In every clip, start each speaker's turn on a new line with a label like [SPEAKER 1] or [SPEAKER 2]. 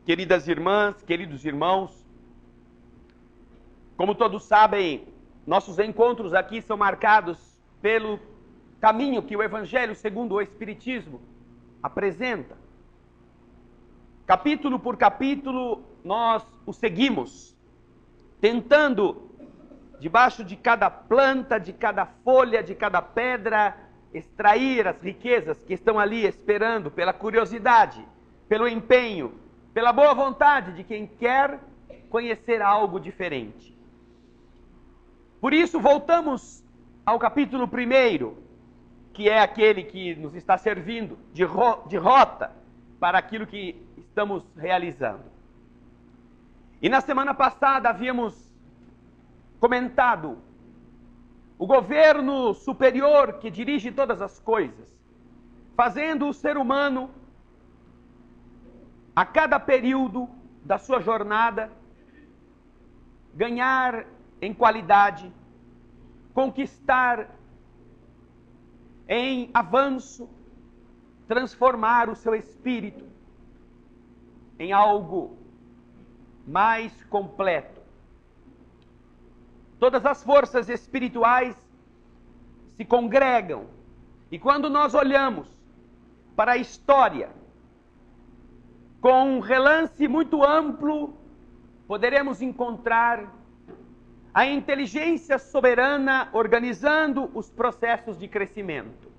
[SPEAKER 1] Queridas irmãs, queridos irmãos, como todos sabem, nossos encontros aqui são marcados pelo caminho que o Evangelho segundo o Espiritismo apresenta. Capítulo por capítulo, nós o seguimos, tentando, debaixo de cada planta, de cada folha, de cada pedra, extrair as riquezas que estão ali esperando pela curiosidade, pelo empenho, pela boa vontade de quem quer conhecer algo diferente. Por isso, voltamos ao capítulo 1, que é aquele que nos está servindo de rota para aquilo que estamos realizando. E na semana passada havíamos comentado o governo superior que dirige todas as coisas, fazendo o ser humano, a cada período da sua jornada, ganhar em qualidade, conquistar em avanço, transformar o seu espírito em algo mais completo. Todas as forças espirituais se congregam, e quando nós olhamos para a história com um relance muito amplo, poderemos encontrar a inteligência soberana organizando os processos de crescimento.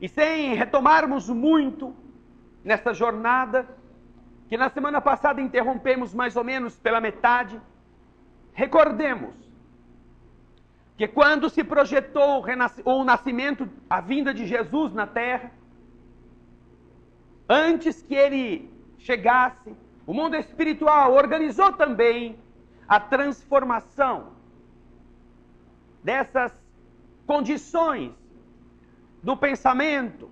[SPEAKER 1] E sem retomarmos muito nessa jornada, que na semana passada interrompemos mais ou menos pela metade, recordemos que quando se projetou o nascimento, a vinda de Jesus na Terra, antes que ele chegasse, o mundo espiritual organizou também a transformação dessas condições do pensamento,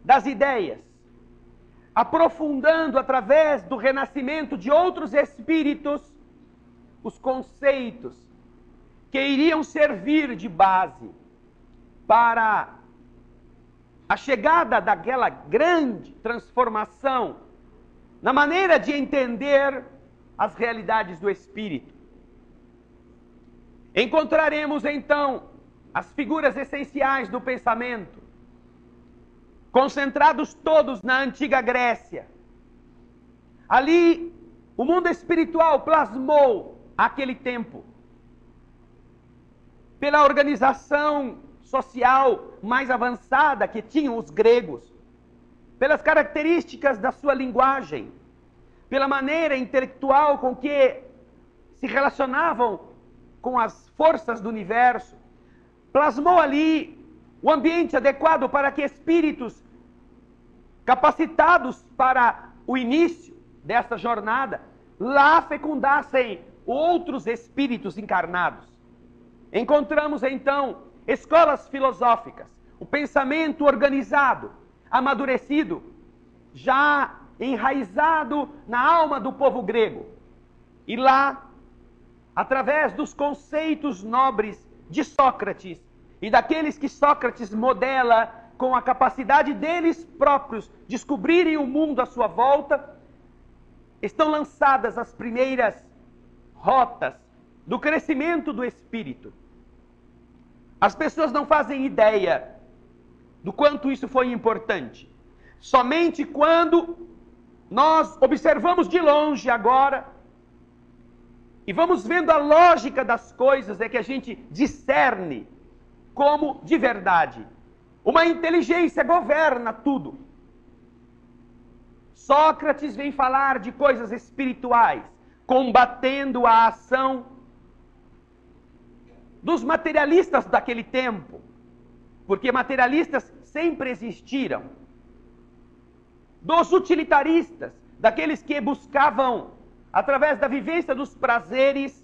[SPEAKER 1] das ideias, aprofundando através do renascimento de outros espíritos os conceitos que iriam servir de base para a chegada daquela grande transformação na maneira de entender as realidades do espírito. Encontraremos então as figuras essenciais do pensamento, concentrados todos na antiga Grécia. Ali, o mundo espiritual plasmou aquele tempo, pela organização social mais avançada que tinham os gregos, pelas características da sua linguagem, pela maneira intelectual com que se relacionavam com as forças do universo, plasmou ali o ambiente adequado para que espíritos capacitados para o início dessa jornada lá fecundassem outros espíritos encarnados. Encontramos então escolas filosóficas, o pensamento organizado, amadurecido, já enraizado na alma do povo grego. E lá, através dos conceitos nobres de Sócrates e daqueles que Sócrates modela com a capacidade deles próprios descobrirem o mundo à sua volta, estão lançadas as primeiras rotas do crescimento do espírito. As pessoas não fazem ideia do quanto isso foi importante. Somente quando nós observamos de longe agora e vamos vendo a lógica das coisas é que a gente discerne como de verdade uma inteligência governa tudo. Sócrates vem falar de coisas espirituais, combatendo a ação dos materialistas daquele tempo, porque materialistas sempre existiram, dos utilitaristas, daqueles que buscavam, através da vivência dos prazeres,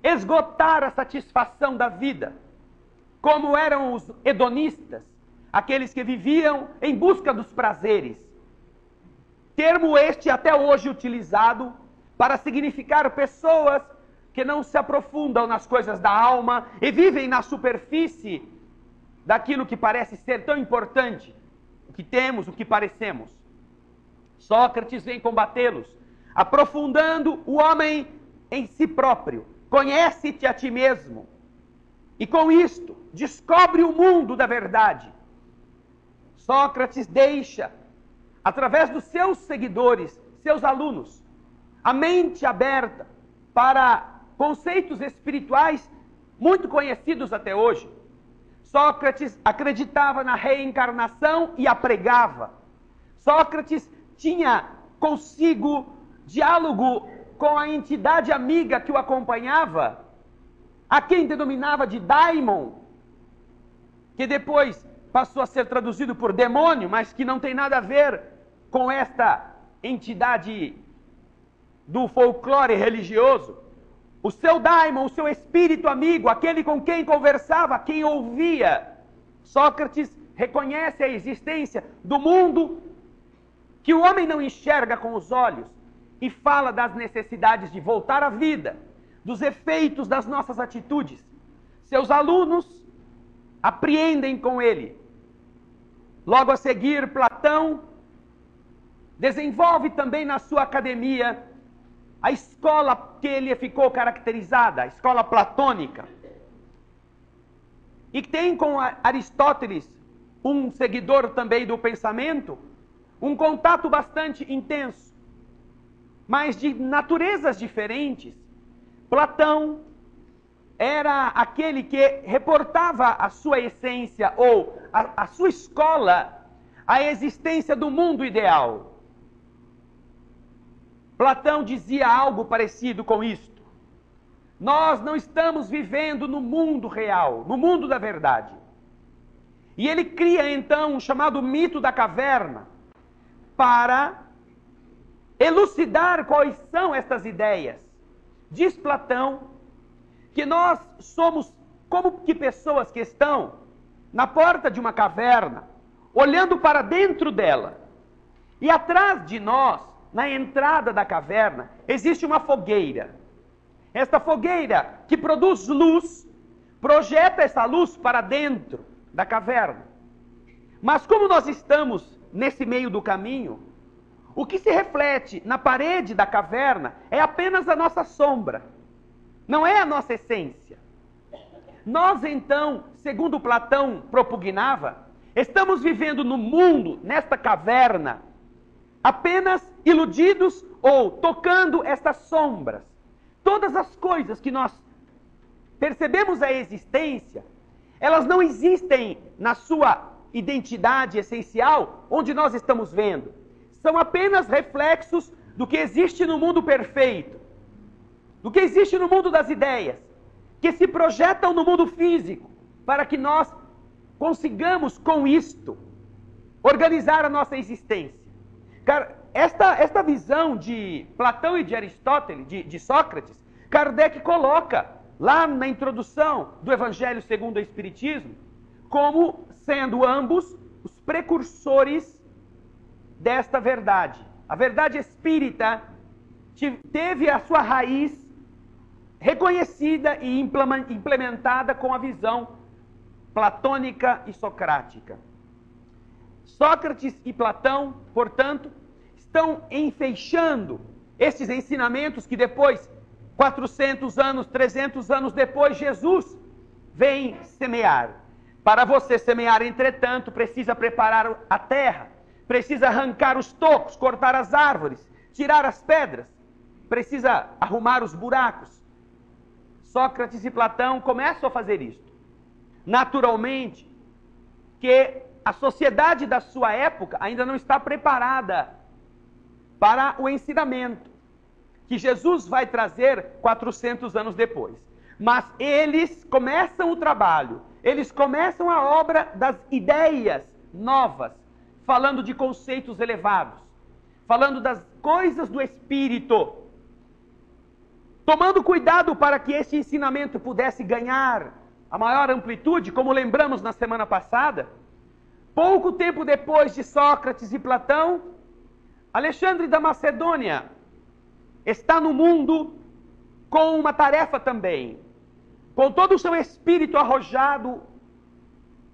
[SPEAKER 1] esgotar a satisfação da vida, como eram os hedonistas, aqueles que viviam em busca dos prazeres. Termo este até hoje utilizado para significar pessoas que não se aprofundam nas coisas da alma e vivem na superfície daquilo que parece ser tão importante, o que temos, o que parecemos. Sócrates vem combatê-los, aprofundando o homem em si próprio. Conhece-te a ti mesmo. E com isto, descobre o mundo da verdade. Sócrates deixa, através dos seus seguidores, seus alunos, a mente aberta para conceitos espirituais muito conhecidos até hoje. Sócrates acreditava na reencarnação e a pregava. Sócrates tinha consigo diálogo com a entidade amiga que o acompanhava, a quem denominava de daimon, que depois passou a ser traduzido por demônio, mas que não tem nada a ver com esta entidade do folclore religioso. O seu daimon, o seu espírito amigo, aquele com quem conversava, quem ouvia. Sócrates reconhece a existência do mundo que o homem não enxerga com os olhos e fala das necessidades de voltar à vida, dos efeitos das nossas atitudes. Seus alunos apreendem com ele. Logo a seguir, Platão desenvolve também na sua academia a escola que ele ficou caracterizada, a escola platônica. E tem com Aristóteles, um seguidor também do pensamento, um contato bastante intenso, mas de naturezas diferentes. Platão era aquele que reportava a sua essência, ou a sua escola, a existência do mundo ideal. Platão dizia algo parecido com isto. Nós não estamos vivendo no mundo real, no mundo da verdade. E ele cria então um chamado mito da caverna para elucidar quais são estas ideias. Diz Platão que nós somos como que pessoas que estão na porta de uma caverna, olhando para dentro dela. E atrás de nós, na entrada da caverna, existe uma fogueira. Esta fogueira, que produz luz, projeta essa luz para dentro da caverna. Mas como nós estamos nesse meio do caminho, o que se reflete na parede da caverna é apenas a nossa sombra, não é a nossa essência. Nós então, segundo Platão propugnava, estamos vivendo no mundo, nesta caverna, apenas iludidos ou tocando estas sombras. Todas as coisas que nós percebemos a existência, elas não existem na sua identidade essencial, onde nós estamos vendo. São apenas reflexos do que existe no mundo perfeito, do que existe no mundo das ideias, que se projetam no mundo físico, para que nós consigamos com isto organizar a nossa existência. Esta visão de Platão e de Aristóteles, de Sócrates, Kardec coloca lá na introdução do Evangelho segundo o Espiritismo, como sendo ambos os precursores desta verdade. A verdade espírita teve a sua raiz reconhecida e implementada com a visão platônica e socrática. Sócrates e Platão, portanto, estão enfeixando esses ensinamentos que depois, 400 anos, 300 anos depois, Jesus vem semear. Para você semear, entretanto, precisa preparar a terra, precisa arrancar os tocos, cortar as árvores, tirar as pedras, precisa arrumar os buracos. Sócrates e Platão começam a fazer isto. Naturalmente, que a sociedade da sua época ainda não está preparada para o ensinamento que Jesus vai trazer 400 anos depois. Mas eles começam o trabalho, eles começam a obra das ideias novas, falando de conceitos elevados, falando das coisas do Espírito, tomando cuidado para que esse ensinamento pudesse ganhar a maior amplitude, como lembramos na semana passada. Pouco tempo depois de Sócrates e Platão, Alexandre da Macedônia está no mundo com uma tarefa também, com todo o seu espírito arrojado,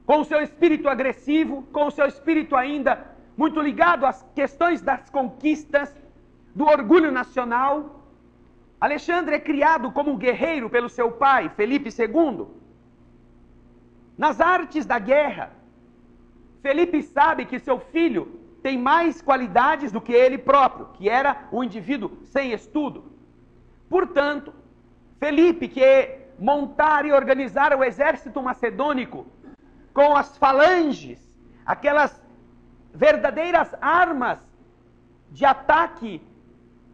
[SPEAKER 1] com o seu espírito agressivo, com o seu espírito ainda muito ligado às questões das conquistas, do orgulho nacional. Alexandre é criado como um guerreiro pelo seu pai, Felipe II. Nas artes da guerra, Felipe sabe que seu filho tem mais qualidades do que ele próprio, que era um indivíduo sem estudo. Portanto, Felipe quer montar e organizar o exército macedônico com as falanges, aquelas verdadeiras armas de ataque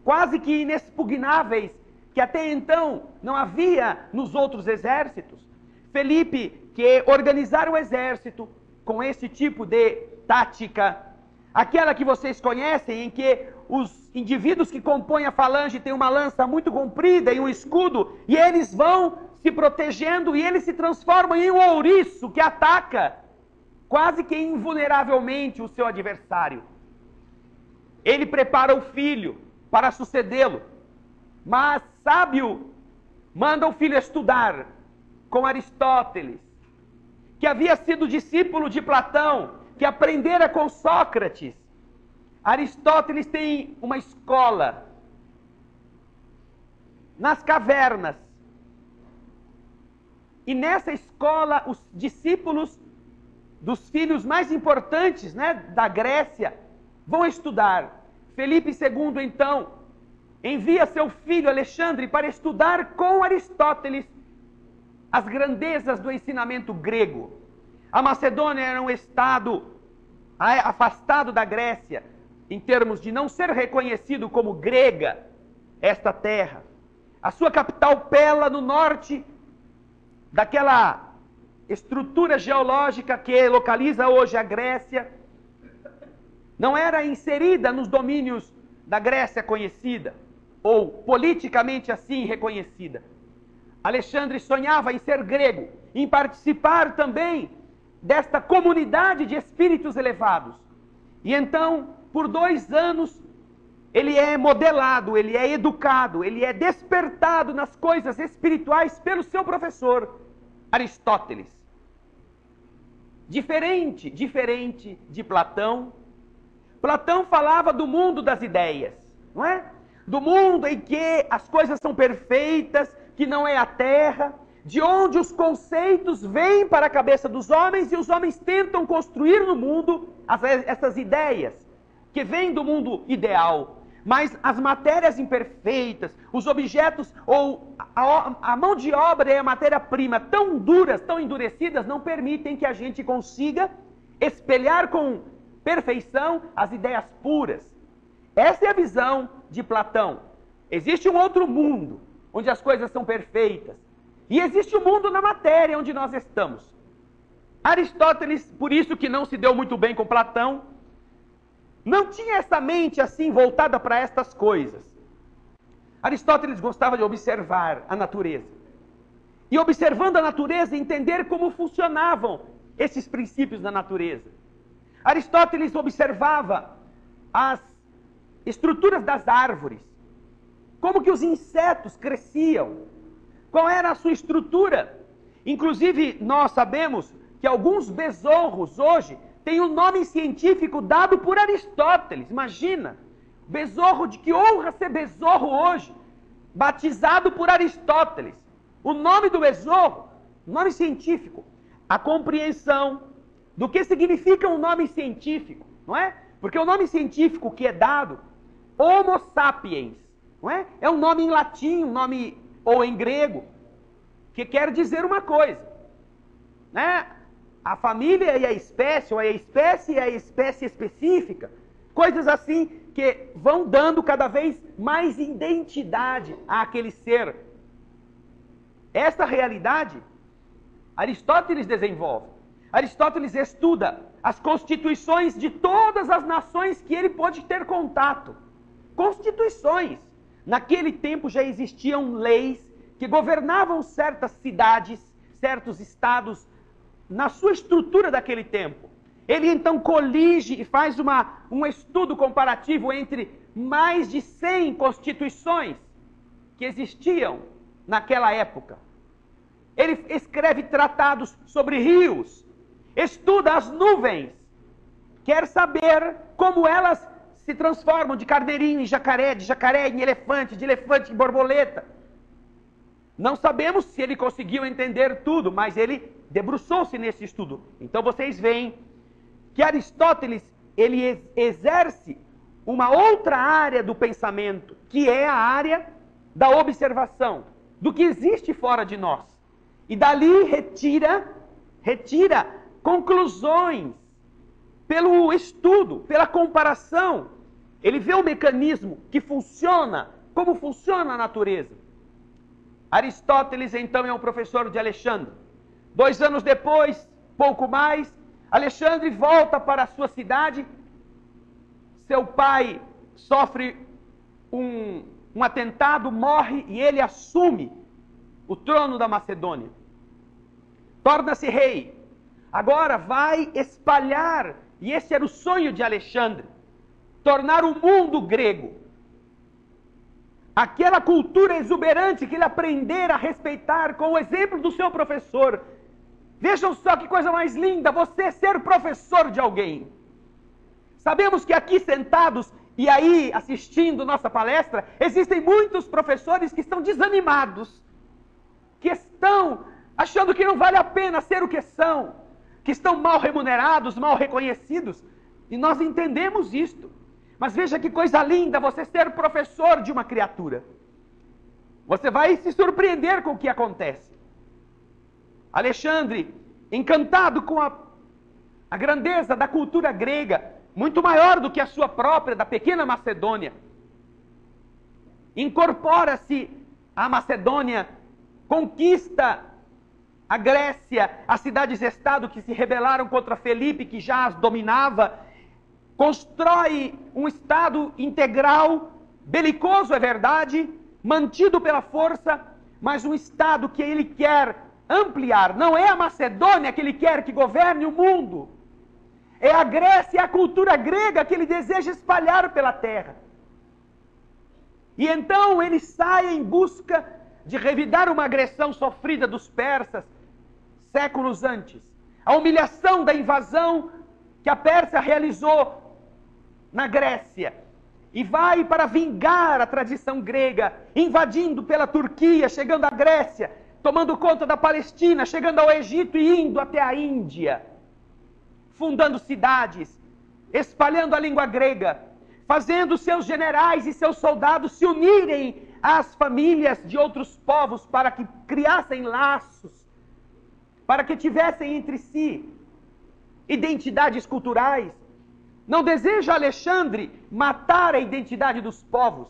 [SPEAKER 1] quase que inexpugnáveis, que até então não havia nos outros exércitos. Felipe quer organizar o exército com esse tipo de tática, aquela que vocês conhecem, em que os indivíduos que compõem a falange têm uma lança muito comprida e um escudo, e eles vão se protegendo e eles se transformam em um ouriço que ataca quase que invulneravelmente o seu adversário. Ele prepara o filho para sucedê-lo, mas sábio manda o filho estudar com Aristóteles, que havia sido discípulo de Platão, que aprendera com Sócrates. Aristóteles tem uma escola nas cavernas. E nessa escola, os discípulos dos filhos mais importantes, da Grécia vão estudar. Felipe II, então, envia seu filho Alexandre para estudar com Aristóteles as grandezas do ensinamento grego. A Macedônia era um estado afastado da Grécia, em termos de não ser reconhecido como grega, esta terra. A sua capital, Pela, no norte daquela estrutura geológica que localiza hoje a Grécia, não era inserida nos domínios da Grécia conhecida, ou politicamente assim reconhecida. Alexandre sonhava em ser grego, em participar também desta comunidade de espíritos elevados. E então, por 2 anos, ele é modelado, ele é educado, ele é despertado nas coisas espirituais pelo seu professor, Aristóteles. Diferente de Platão. Platão falava do mundo das ideias, não é? Do mundo em que as coisas são perfeitas, que não é a terra, de onde os conceitos vêm para a cabeça dos homens e os homens tentam construir no mundo essas ideias que vêm do mundo ideal. Mas as matérias imperfeitas, os objetos ou a mão de obra e a matéria-prima tão duras, tão endurecidas, não permitem que a gente consiga espelhar com perfeição as ideias puras. Essa é a visão de Platão. Existe um outro mundo, onde as coisas são perfeitas. E existe o mundo na matéria, onde nós estamos. Aristóteles, por isso que não se deu muito bem com Platão, não tinha essa mente assim voltada para estas coisas. Aristóteles gostava de observar a natureza. E observando a natureza, entender como funcionavam esses princípios da natureza. Aristóteles observava as estruturas das árvores, como que os insetos cresciam, qual era a sua estrutura. Inclusive, nós sabemos que alguns besouros hoje têm um nome científico dado por Aristóteles. Imagina, besouro, de que honra ser besouro hoje, batizado por Aristóteles. O nome do besouro, nome científico, a compreensão do que significa um nome científico, não é? Porque o nome científico que é dado, Homo sapiens, não é? É um nome em latim, um nome ou em grego, que quer dizer uma coisa, né? A família e a espécie, ou a espécie e a espécie específica, coisas assim que vão dando cada vez mais identidade àquele ser. Essa realidade, Aristóteles desenvolve. Aristóteles estuda as constituições de todas as nações que ele pôde ter contato. Constituições. Naquele tempo já existiam leis que governavam certas cidades, certos estados, na sua estrutura daquele tempo. Ele então colige e faz um estudo comparativo entre mais de 100 constituições que existiam naquela época. Ele escreve tratados sobre rios, estuda as nuvens, quer saber como elas se transformam de carneirinho em jacaré, de jacaré em elefante, de elefante em borboleta. Não sabemos se ele conseguiu entender tudo, mas ele debruçou-se nesse estudo. Então vocês veem que Aristóteles, ele exerce uma outra área do pensamento, que é a área da observação, do que existe fora de nós. E dali retira conclusões pelo estudo, pela comparação. Ele vê o mecanismo que funciona, como funciona a natureza. Aristóteles, então, é um professor de Alexandre. 2 anos depois, pouco mais, Alexandre volta para a sua cidade. Seu pai sofre um atentado, morre e ele assume o trono da Macedônia. Torna-se rei. Agora vai espalhar, e esse era o sonho de Alexandre, tornar o mundo grego. Aquela cultura exuberante que ele aprendera a respeitar com o exemplo do seu professor. Vejam só que coisa mais linda, você ser professor de alguém. Sabemos que aqui sentados e aí assistindo nossa palestra, existem muitos professores que estão desanimados, que estão achando que não vale a pena ser o que são, que estão mal remunerados, mal reconhecidos, e nós entendemos isto. Mas veja que coisa linda você ser professor de uma criatura. Você vai se surpreender com o que acontece. Alexandre, encantado com a grandeza da cultura grega, muito maior do que a sua própria, da pequena Macedônia, incorpora-se à Macedônia, conquista a Grécia, as cidades-estado que se rebelaram contra Felipe, que já as dominava, constrói um estado integral, belicoso é verdade, mantido pela força, mas um estado que ele quer ampliar. Não é a Macedônia que ele quer que governe o mundo. É a Grécia, é a cultura grega que ele deseja espalhar pela terra. E então ele sai em busca de revidar uma agressão sofrida dos persas séculos antes. A humilhação da invasão que a Pérsia realizou na Grécia. E vai para vingar a tradição grega, invadindo pela Turquia, chegando à Grécia, tomando conta da Palestina, chegando ao Egito e indo até a Índia, fundando cidades, espalhando a língua grega, fazendo seus generais e seus soldados se unirem às famílias de outros povos para que criassem laços, para que tivessem entre si identidades culturais. Não deseja Alexandre matar a identidade dos povos,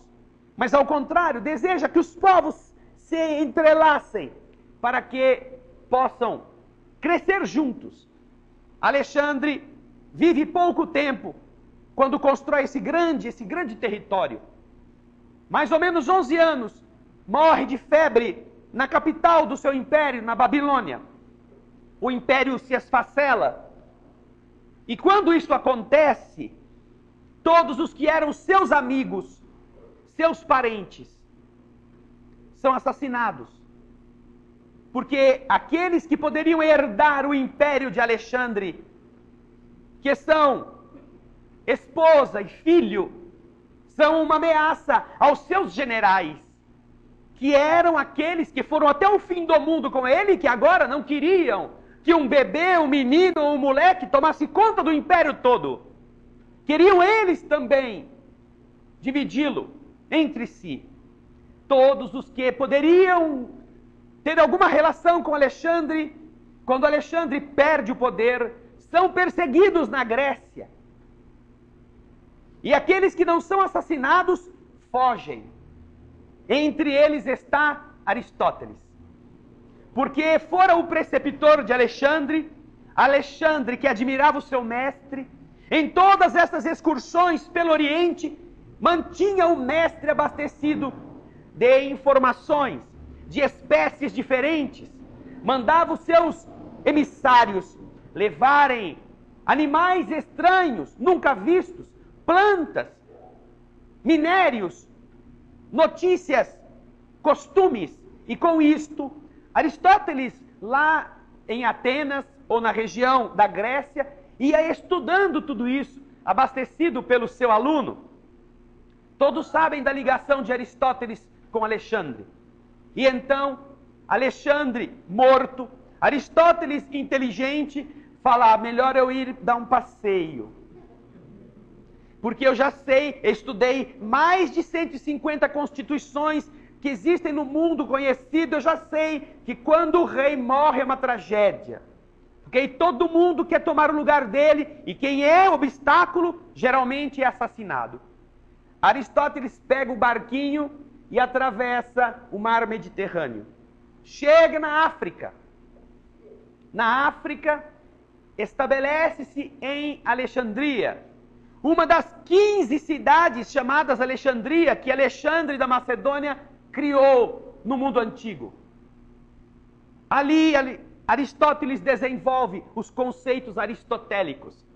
[SPEAKER 1] mas ao contrário, deseja que os povos se entrelacem para que possam crescer juntos. Alexandre vive pouco tempo quando constrói esse grande território. Mais ou menos 11 anos, morre de febre na capital do seu império, na Babilônia. O império se esfacela. E quando isso acontece, todos os que eram seus amigos, seus parentes, são assassinados. Porque aqueles que poderiam herdar o império de Alexandre, que são esposa e filho, são uma ameaça aos seus generais, que eram aqueles que foram até o fim do mundo com ele, que agora não queriam que um bebê, um menino ou um moleque tomasse conta do império todo. Queriam eles também dividi-lo entre si. Todos os que poderiam ter alguma relação com Alexandre, quando Alexandre perde o poder, são perseguidos na Grécia. E aqueles que não são assassinados, fogem. Entre eles está Aristóteles. Porque fora o preceptor de Alexandre, Alexandre que admirava o seu mestre, em todas essas excursões pelo Oriente, mantinha o mestre abastecido de informações, de espécies diferentes, mandava os seus emissários levarem animais estranhos, nunca vistos, plantas, minérios, notícias, costumes, e com isto Aristóteles, lá em Atenas, ou na região da Grécia, ia estudando tudo isso, abastecido pelo seu aluno. Todos sabem da ligação de Aristóteles com Alexandre. E então, Alexandre morto, Aristóteles inteligente, fala, melhor eu ir dar um passeio. Porque eu já sei, estudei mais de 150 constituições que existem no mundo conhecido, eu já sei que quando o rei morre é uma tragédia. Porque todo mundo quer tomar o lugar dele, e quem é obstáculo, geralmente é assassinado. Aristóteles pega o barquinho e atravessa o mar Mediterrâneo. Chega na África. Na África, estabelece-se em Alexandria, uma das 15 cidades chamadas Alexandria, que Alexandre da Macedônia criou no mundo antigo. Ali Aristóteles desenvolve os conceitos aristotélicos,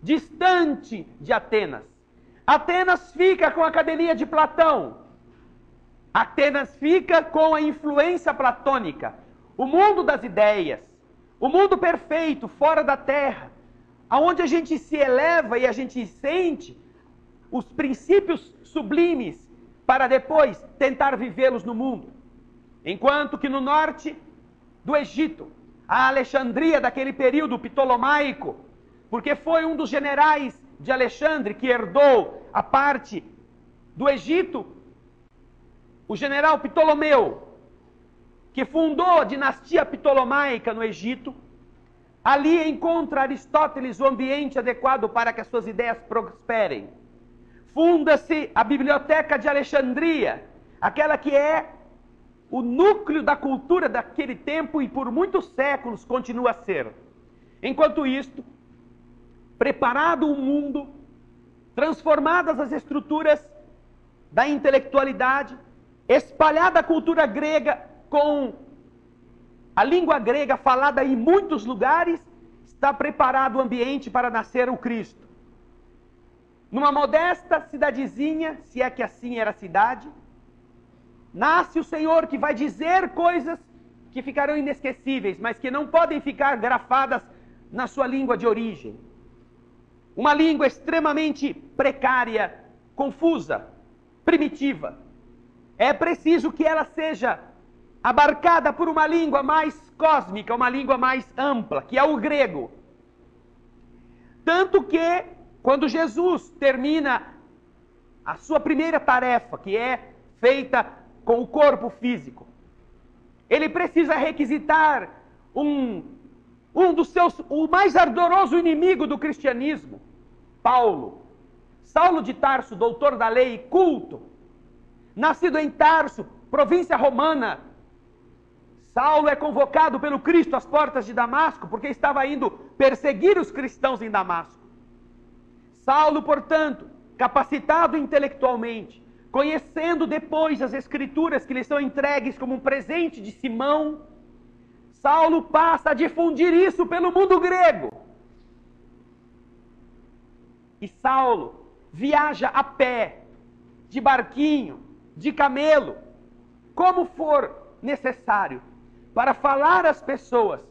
[SPEAKER 1] distante de Atenas. Atenas fica com a academia de Platão. Atenas fica com a influência platônica. O mundo das ideias, o mundo perfeito, fora da terra, aonde a gente se eleva e a gente sente os princípios sublimes para depois tentar vivê-los no mundo. Enquanto que no norte do Egito, a Alexandria daquele período ptolomaico, porque foi um dos generais de Alexandre que herdou a parte do Egito, o general Ptolomeu, que fundou a dinastia ptolomaica no Egito. Ali encontra Aristóteles o ambiente adequado para que as suas ideias prosperem. Funda-se a Biblioteca de Alexandria, aquela que é o núcleo da cultura daquele tempo e por muitos séculos continua a ser. Enquanto isto, preparado o mundo, transformadas as estruturas da intelectualidade, espalhada a cultura grega com a língua grega falada em muitos lugares, está preparado o ambiente para nascer o Cristo. Numa modesta cidadezinha, se é que assim era a cidade, nasce o Senhor que vai dizer coisas que ficarão inesquecíveis, mas que não podem ficar grafadas na sua língua de origem. Uma língua extremamente precária, confusa, primitiva. É preciso que ela seja abarcada por uma língua mais cósmica, uma língua mais ampla, que é o grego. Tanto que, quando Jesus termina a sua primeira tarefa, que é feita com o corpo físico, ele precisa requisitar o mais ardoroso inimigo do cristianismo, Paulo. Saulo de Tarso, doutor da lei, culto, nascido em Tarso, província romana. Saulo é convocado pelo Cristo às portas de Damasco, porque estava indo perseguir os cristãos em Damasco. Saulo, portanto, capacitado intelectualmente, conhecendo depois as escrituras que lhe são entregues como um presente de Simão, Saulo passa a difundir isso pelo mundo grego. E Saulo viaja a pé, de barquinho, de camelo, como for necessário, para falar às pessoas,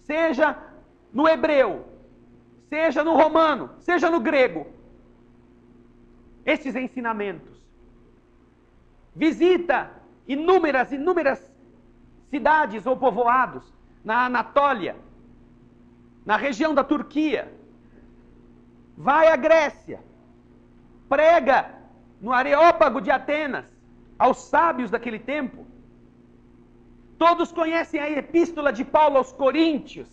[SPEAKER 1] seja no hebreu, seja no romano, seja no grego, estes ensinamentos. Visita inúmeras cidades ou povoados na Anatólia, na região da Turquia. Vai à Grécia, prega no Areópago de Atenas aos sábios daquele tempo. Todos conhecem a epístola de Paulo aos Coríntios.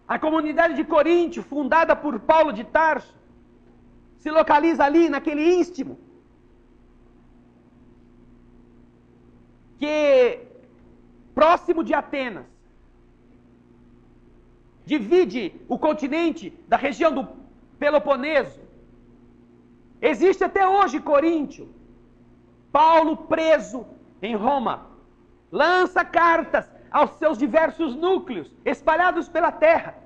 [SPEAKER 1] A comunidade de Coríntio, fundada por Paulo de Tarso, se localiza ali naquele istmo que, próximo de Atenas, divide o continente da região do Peloponeso. Existe até hoje Coríntio. Paulo, preso em Roma, lança cartas aos seus diversos núcleos, espalhados pela terra.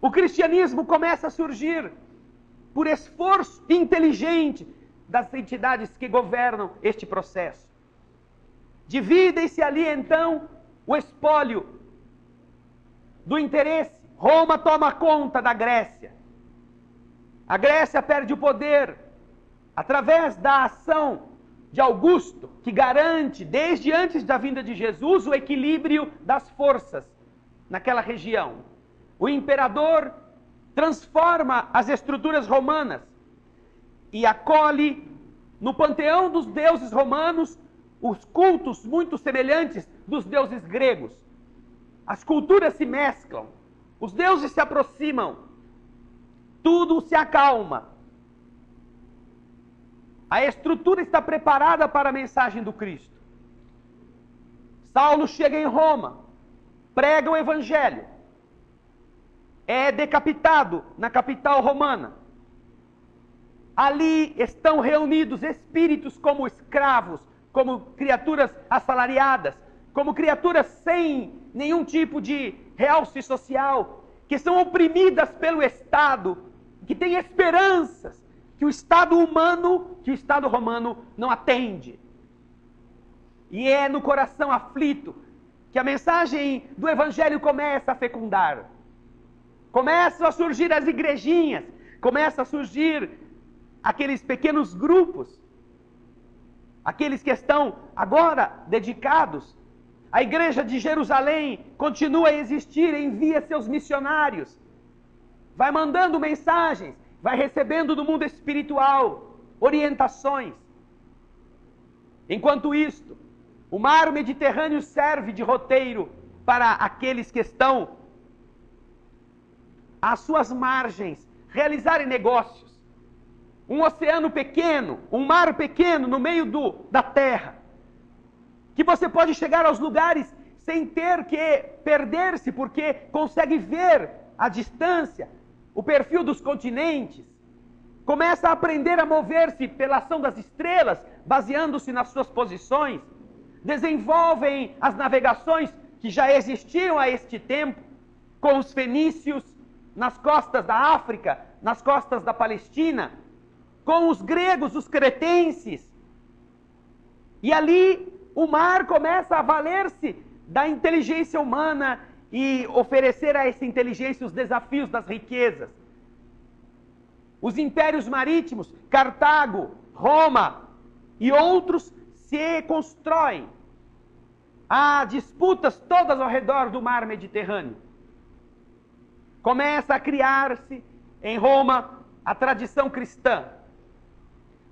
[SPEAKER 1] O cristianismo começa a surgir por esforço inteligente das entidades que governam este processo. Dividem-se ali, então, o espólio do interesse Roma toma conta da Grécia. A Grécia perde o poder através da ação de Augusto, que garante, desde antes da vinda de Jesus, o equilíbrio das forças naquela região. O imperador transforma as estruturas romanas e acolhe no panteão dos deuses romanos os cultos muito semelhantes dos deuses gregos. As culturas se mesclam, os deuses se aproximam, tudo se acalma. A estrutura está preparada para a mensagem do Cristo. Saulo chega em Roma, prega o evangelho, é decapitado na capital romana. Ali estão reunidos espíritos como escravos, como criaturas assalariadas, como criaturas sem nenhum tipo de realce social, que são oprimidas pelo Estado, que têm esperanças que o Estado humano, que o Estado romano não atende. E é no coração aflito que a mensagem do Evangelho começa a fecundar. Começam a surgir as igrejinhas, começam a surgir aqueles pequenos grupos, aqueles que estão agora dedicados. A igreja de Jerusalém continua a existir, envia seus missionários, vai mandando mensagens, vai recebendo do mundo espiritual orientações. Enquanto isto, o mar Mediterrâneo serve de roteiro para aqueles que estão às suas margens realizarem negócios. Um oceano pequeno, um mar pequeno no meio da terra, que você pode chegar aos lugares sem ter que perder-se, porque consegue ver à distância o perfil dos continentes, começa a aprender a mover-se pela ação das estrelas, baseando-se nas suas posições, desenvolvem as navegações que já existiam a este tempo, com os fenícios nas costas da África, nas costas da Palestina, com os gregos, os cretenses. E ali o mar começa a valer-se da inteligência humana e oferecer a essa inteligência os desafios das riquezas. Os impérios marítimos, Cartago, Roma e outros, se constroem. Há disputas todas ao redor do mar Mediterrâneo. Começa a criar-se em Roma a tradição cristã.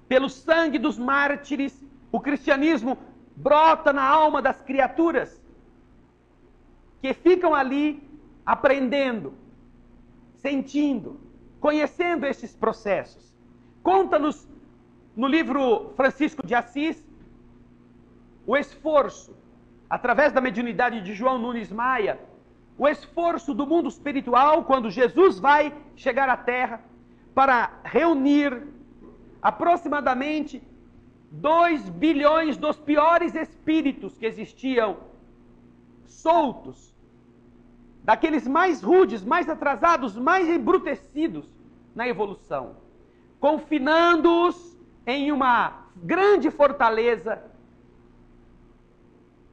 [SPEAKER 1] Pelo sangue dos mártires, o cristianismo brota na alma das criaturas que ficam ali aprendendo, sentindo, conhecendo esses processos. Conta-nos no livro Francisco de Assis o esforço, através da mediunidade de João Nunes Maia, o esforço do mundo espiritual quando Jesus vai chegar à Terra para reunir aproximadamente 2 bilhões dos piores espíritos que existiam soltos, daqueles mais rudes, mais atrasados, mais embrutecidos na evolução, confinando-os em uma grande fortaleza,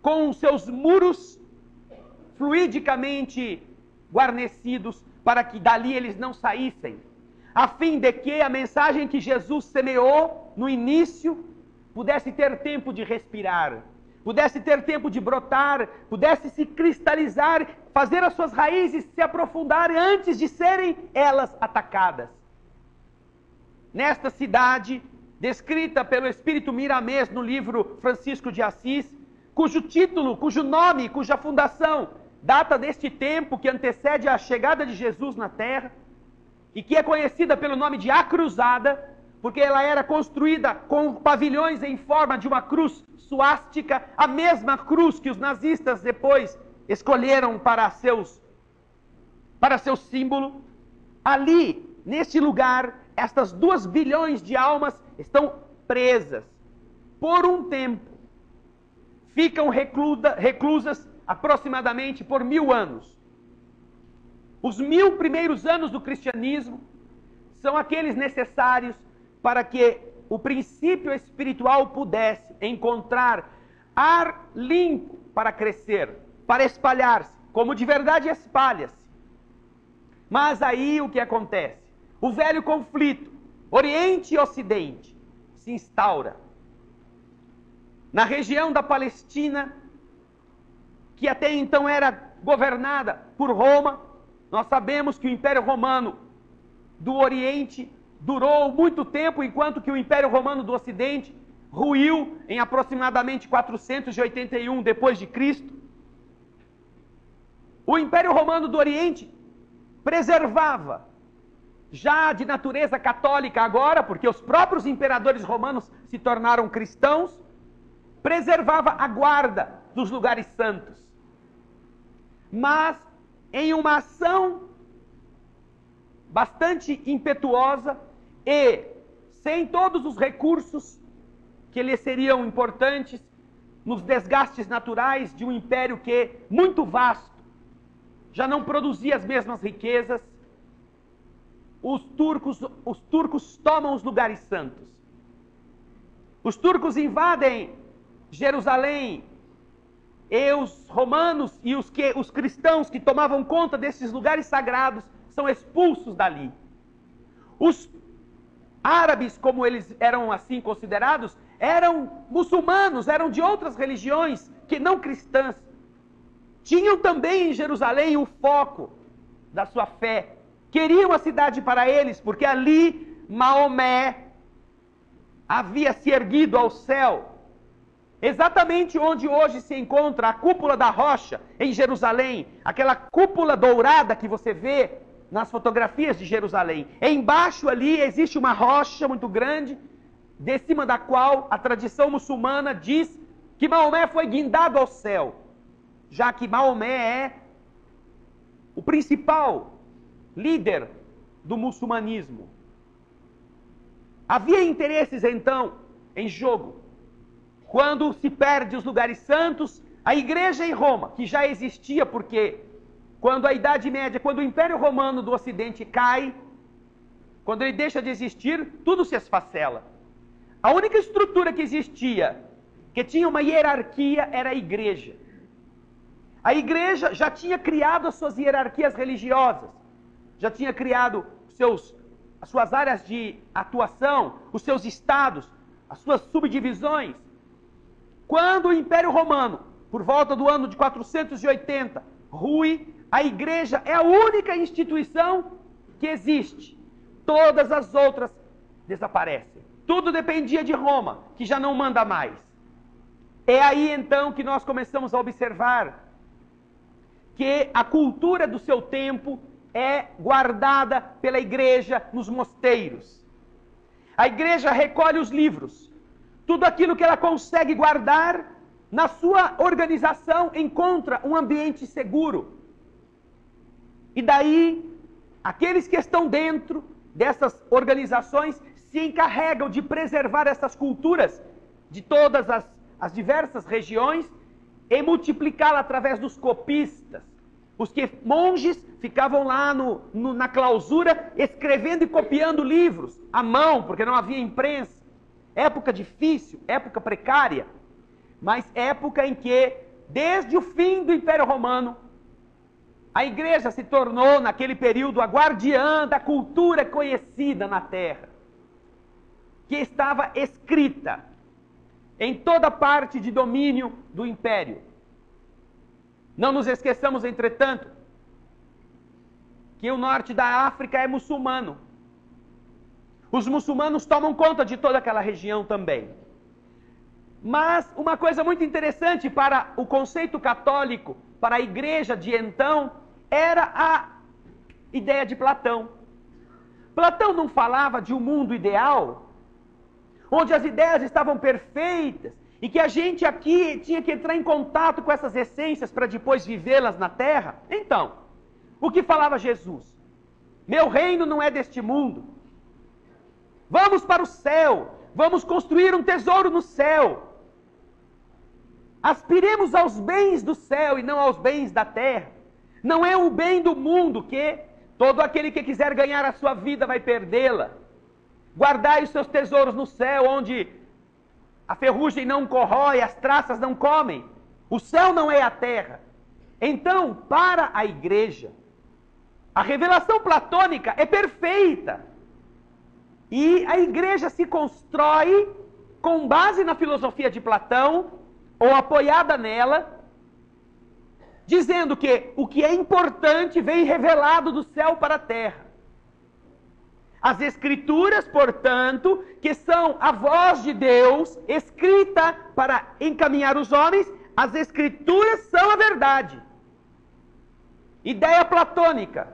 [SPEAKER 1] com seus muros fluidicamente guarnecidos, para que dali eles não saíssem, a fim de que a mensagem que Jesus semeou no início pudesse ter tempo de respirar, pudesse ter tempo de brotar, pudesse se cristalizar, fazer as suas raízes se aprofundarem antes de serem elas atacadas. Nesta cidade, descrita pelo Espírito Miramês no livro Francisco de Assis, cujo título, cujo nome, cuja fundação data deste tempo que antecede a chegada de Jesus na Terra, e que é conhecida pelo nome de A Cruzada, porque ela era construída com pavilhões em forma de uma cruz suástica, a mesma cruz que os nazistas depois escolheram para seu símbolo. Ali, neste lugar, estas 2 bilhões de almas estão presas por um tempo. Ficam reclusas aproximadamente por 1000 anos. Os 1000 primeiros anos do cristianismo são aqueles necessários para que o princípio espiritual pudesse encontrar ar limpo para crescer, para espalhar-se, como de verdade espalha-se. Mas aí o que acontece? O velho conflito, Oriente e Ocidente, se instaura. Na região da Palestina, que até então era governada por Roma, nós sabemos que o Império Romano do Oriente durou muito tempo, enquanto que o Império Romano do Ocidente ruiu em aproximadamente 481 depois de Cristo. O Império Romano do Oriente preservava, já de natureza católica agora, porque os próprios imperadores romanos se tornaram cristãos, preservava a guarda dos lugares santos. Mas em uma ação bastante impetuosa e sem todos os recursos que lhe seriam importantes nos desgastes naturais de um império que, muito vasto, já não produzia as mesmas riquezas, os turcos tomam os lugares santos. Os turcos invadem Jerusalém, e os romanos e os cristãos que tomavam conta desses lugares sagrados são expulsos dali. Os árabes, como eles eram assim considerados, eram muçulmanos, eram de outras religiões que não cristãs. Tinham também em Jerusalém o foco da sua fé. Queriam a cidade para eles, porque ali Maomé havia se erguido ao céu. Exatamente onde hoje se encontra a cúpula da rocha, em Jerusalém. Aquela cúpula dourada que você vê nas fotografias de Jerusalém. Embaixo ali existe uma rocha muito grande, de cima da qual a tradição muçulmana diz que Maomé foi guindado ao céu, já que Maomé é o principal líder do muçulmanismo. Havia interesses então em jogo. Quando se perde os lugares santos, a igreja em Roma, que já existia, porque quando a Idade Média, quando o Império Romano do Ocidente cai, quando ele deixa de existir, tudo se esfacela. A única estrutura que existia, que tinha uma hierarquia, era a igreja. A igreja já tinha criado as suas hierarquias religiosas, já tinha criado as suas áreas de atuação, os seus estados, as suas subdivisões. Quando o Império Romano, por volta do ano de 480, rui, a igreja é a única instituição que existe. Todas as outras desaparecem. Tudo dependia de Roma, que já não manda mais. É aí então que nós começamos a observar que a cultura do seu tempo é guardada pela igreja nos mosteiros. A igreja recolhe os livros. Tudo aquilo que ela consegue guardar, na sua organização, encontra um ambiente seguro. E daí, aqueles que estão dentro dessas organizações se encarregam de preservar essas culturas de todas as diversas regiões e multiplicá-la através dos copistas. Os monges ficavam lá na clausura, escrevendo e copiando livros, à mão, porque não havia imprensa. Época difícil, época precária, mas época em que, desde o fim do Império Romano, a igreja se tornou, naquele período, a guardiã da cultura conhecida na terra, que estava escrita em toda parte de domínio do império. Não nos esqueçamos, entretanto, que o norte da África é muçulmano. Os muçulmanos tomam conta de toda aquela região também. Mas uma coisa muito interessante para o conceito católico, para a igreja de então, era a ideia de Platão. Platão não falava de um mundo ideal, onde as ideias estavam perfeitas, e que a gente aqui tinha que entrar em contato com essas essências para depois vivê-las na terra? Então, o que falava Jesus? Meu reino não é deste mundo. Vamos para o céu, vamos construir um tesouro no céu. Aspiremos aos bens do céu e não aos bens da terra. Não é o bem do mundo que todo aquele que quiser ganhar a sua vida vai perdê-la. Guardai os seus tesouros no céu, onde a ferrugem não corrói, as traças não comem. O céu não é a terra. Então, para a igreja, A revelação platônica é perfeita. E a igreja se constrói com base na filosofia de Platão, ou apoiada nela, dizendo que o que é importante vem revelado do céu para a terra. As Escrituras, portanto, que são a voz de Deus, escrita para encaminhar os homens, as Escrituras são a verdade. Ideia platônica.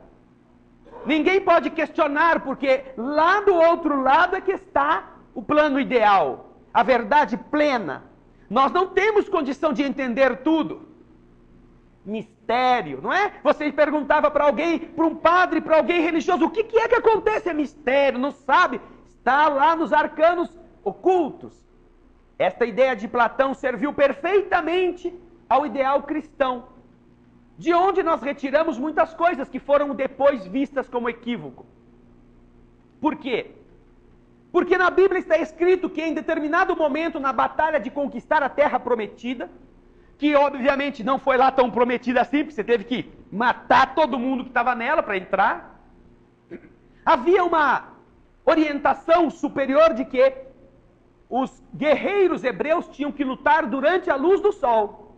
[SPEAKER 1] Ninguém pode questionar, porque lá do outro lado é que está o plano ideal, a verdade plena. Nós não temos condição de entender tudo. Mistério, não é? Você perguntava para alguém, para um padre, para alguém religioso, o que é que acontece? É mistério, não sabe? Está lá nos arcanos ocultos. Esta ideia de Platão serviu perfeitamente ao ideal cristão, de onde nós retiramos muitas coisas que foram depois vistas como equívoco. Por quê? Porque na Bíblia está escrito que em determinado momento, na batalha de conquistar a terra prometida, que obviamente não foi lá tão prometida assim, porque você teve que matar todo mundo que estava nela para entrar, havia uma orientação superior de que os guerreiros hebreus tinham que lutar durante a luz do sol.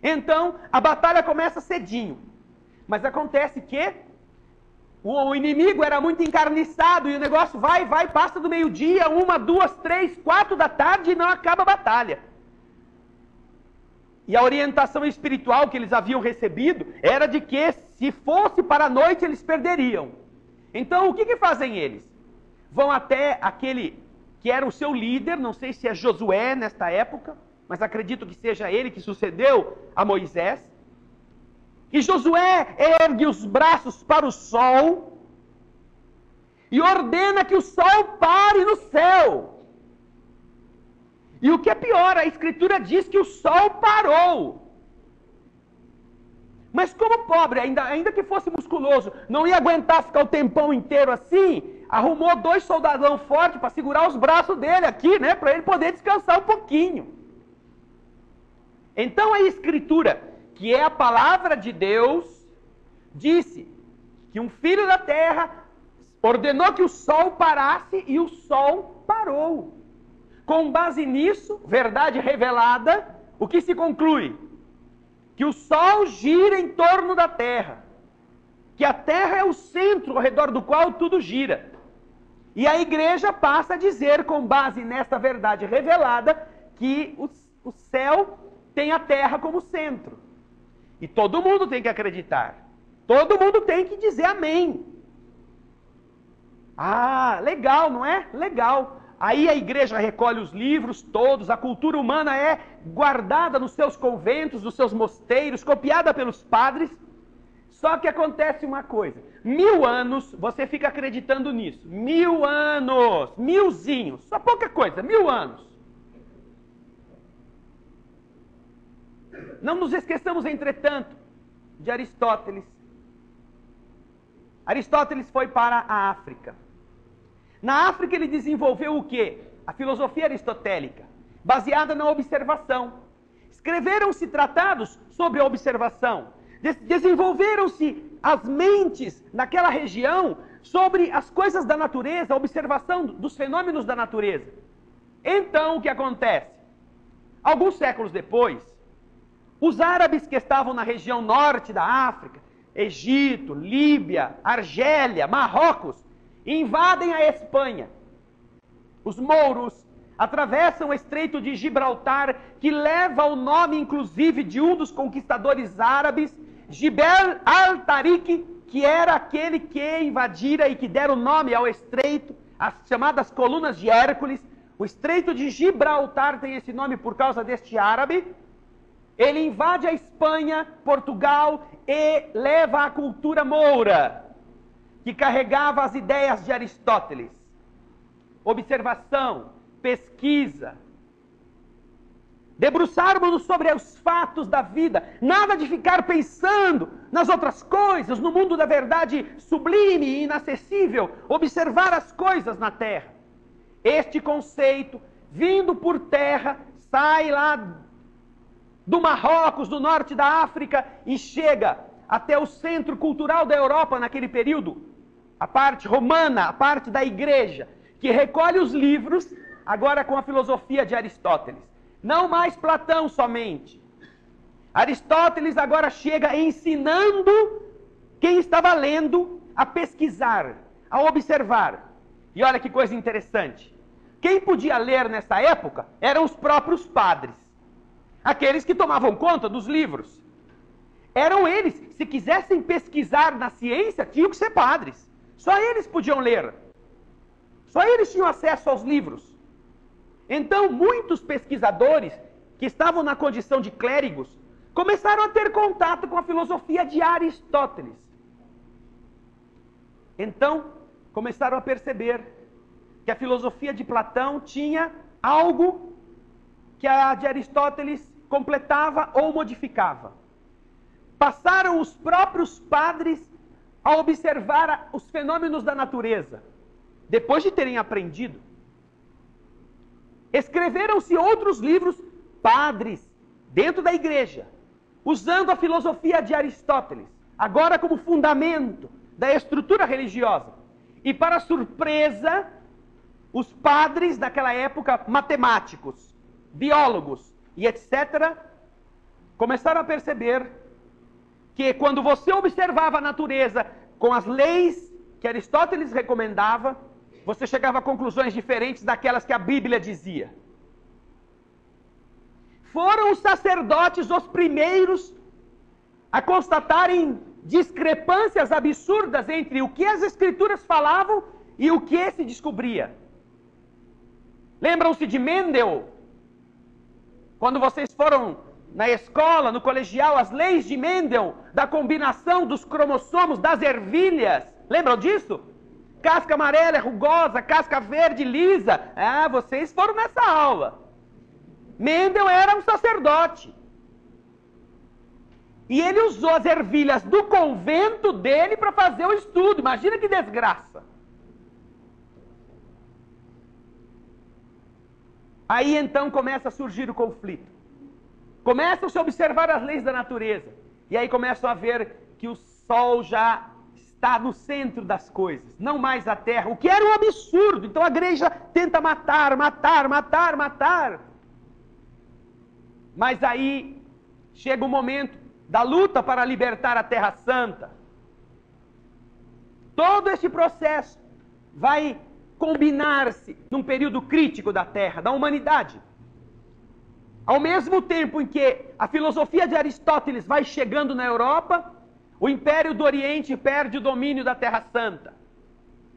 [SPEAKER 1] Então, a batalha começa cedinho. Mas acontece que o inimigo era muito encarniçado e o negócio vai, passa do meio-dia, 1, 2, 3, 4 da tarde e não acaba a batalha. E a orientação espiritual que eles haviam recebido era de que se fosse para a noite eles perderiam. Então, o que fazem eles? Vão até aquele que era o seu líder, não sei se é Josué nesta época, mas acredito que seja ele que sucedeu a Moisés. E Josué ergue os braços para o sol e ordena que o sol pare no céu. E o que é pior, a Escritura diz que o sol parou. Mas como pobre, ainda que fosse musculoso, não ia aguentar ficar o tempão inteiro assim, arrumou 2 soldadão fortes para segurar os braços dele aqui, né, para ele poder descansar um pouquinho. Então a Escritura, que é a palavra de Deus, disse que um filho da terra ordenou que o sol parasse e o sol parou. Com base nisso, verdade revelada, o que se conclui? Que o sol gira em torno da terra, que a terra é o centro ao redor do qual tudo gira. E a igreja passa a dizer, com base nesta verdade revelada, que o céu tem a terra como centro. E todo mundo tem que acreditar. Todo mundo tem que dizer amém. Ah, legal, não é? Legal. Aí a igreja recolhe os livros todos, a cultura humana é guardada nos seus conventos, nos seus mosteiros, copiada pelos padres. Só que acontece uma coisa. 1000 anos, você fica acreditando nisso. 1000 anos, 1000zinhos, só pouca coisa, 1000 anos. Não nos esqueçamos, entretanto, de Aristóteles. Aristóteles foi para a África. Na África ele desenvolveu o quê? A filosofia aristotélica, baseada na observação. Escreveram-se tratados sobre a observação. Desenvolveram-se as mentes naquela região sobre as coisas da natureza, a observação dos fenômenos da natureza. Então, o que acontece? Alguns séculos depois, os árabes que estavam na região norte da África, Egito, Líbia, Argélia, Marrocos, invadem a Espanha. Os mouros atravessam o Estreito de Gibraltar, que leva o nome, inclusive, de um dos conquistadores árabes, Jebel al-Tariq, que era aquele que invadira e que dera o nome ao estreito, as chamadas Colunas de Hércules. O Estreito de Gibraltar tem esse nome por causa deste árabe. Ele invade a Espanha, Portugal e leva a cultura moura, que carregava as ideias de Aristóteles. Observação, pesquisa. Debruçarmos-nos sobre os fatos da vida, nada de ficar pensando nas outras coisas, no mundo da verdade sublime e inacessível, observar as coisas na terra. Este conceito, vindo por terra, sai lá do Marrocos, do norte da África, e chega até o centro cultural da Europa naquele período, a parte romana, a parte da igreja, que recolhe os livros, agora com a filosofia de Aristóteles. Não mais Platão somente. Aristóteles agora chega ensinando quem estava lendo a pesquisar, a observar. E olha que coisa interessante. Quem podia ler nessa época eram os próprios padres. Aqueles que tomavam conta dos livros. Eram eles, se quisessem pesquisar na ciência, tinham que ser padres. Só eles podiam ler. Só eles tinham acesso aos livros. Então, muitos pesquisadores que estavam na condição de clérigos começaram a ter contato com a filosofia de Aristóteles. Então, começaram a perceber que a filosofia de Platão tinha algo que a de Aristóteles completava ou modificava. Passaram os próprios padres a observar os fenômenos da natureza, depois de terem aprendido. Escreveram-se outros livros, padres, dentro da igreja, usando a filosofia de Aristóteles, agora como fundamento da estrutura religiosa. E para surpresa, os padres daquela época, matemáticos, biólogos e etc., começaram a perceber que quando você observava a natureza com as leis que Aristóteles recomendava, você chegava a conclusões diferentes daquelas que a Bíblia dizia. Foram os sacerdotes os primeiros a constatarem discrepâncias absurdas entre o que as Escrituras falavam e o que se descobria. Lembram-se de Mendel? Quando vocês foram na escola, no colegial, as leis de Mendel, da combinação dos cromossomos, das ervilhas. Lembram disso? Casca amarela é rugosa, casca verde lisa. Ah, vocês foram nessa aula. Mendel era um sacerdote. E ele usou as ervilhas do convento dele para fazer o estudo. Imagina que desgraça. Aí então começa a surgir o conflito. Começam-se a observar as leis da natureza. E aí começam a ver que o sol já está no centro das coisas, não mais a terra, o que era um absurdo. Então a igreja tenta matar. Mas aí chega o momento da luta para libertar a Terra Santa. Todo esse processo vai combinar-se num período crítico da Terra, da humanidade. Ao mesmo tempo em que a filosofia de Aristóteles vai chegando na Europa, o Império do Oriente perde o domínio da Terra Santa.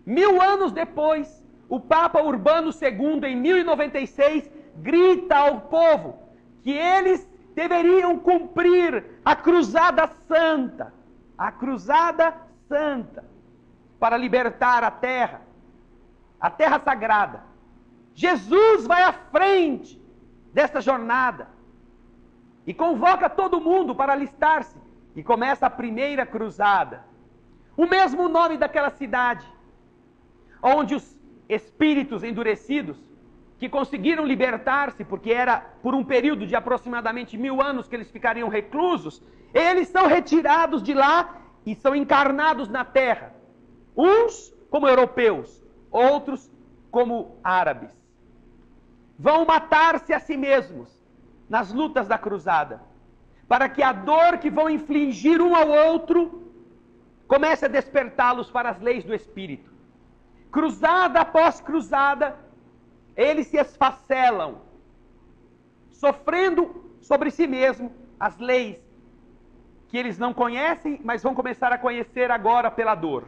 [SPEAKER 1] 1000 anos depois, o Papa Urbano II, em 1096, grita ao povo que eles deveriam cumprir a Cruzada Santa, para libertar a Terra Sagrada. Jesus vai à frente desta jornada e convoca todo mundo para alistar-se, e começa a primeira cruzada. O mesmo nome daquela cidade, onde os espíritos endurecidos, que conseguiram libertar-se, porque era por um período de aproximadamente 1000 anos que eles ficariam reclusos, eles são retirados de lá e são encarnados na terra. Uns como europeus, outros como árabes. Vão matar-se a si mesmos nas lutas da cruzada, para que a dor que vão infligir um ao outro comece a despertá-los para as leis do Espírito. Cruzada após cruzada, eles se esfacelam, sofrendo sobre si mesmo as leis que eles não conhecem, mas vão começar a conhecer agora pela dor.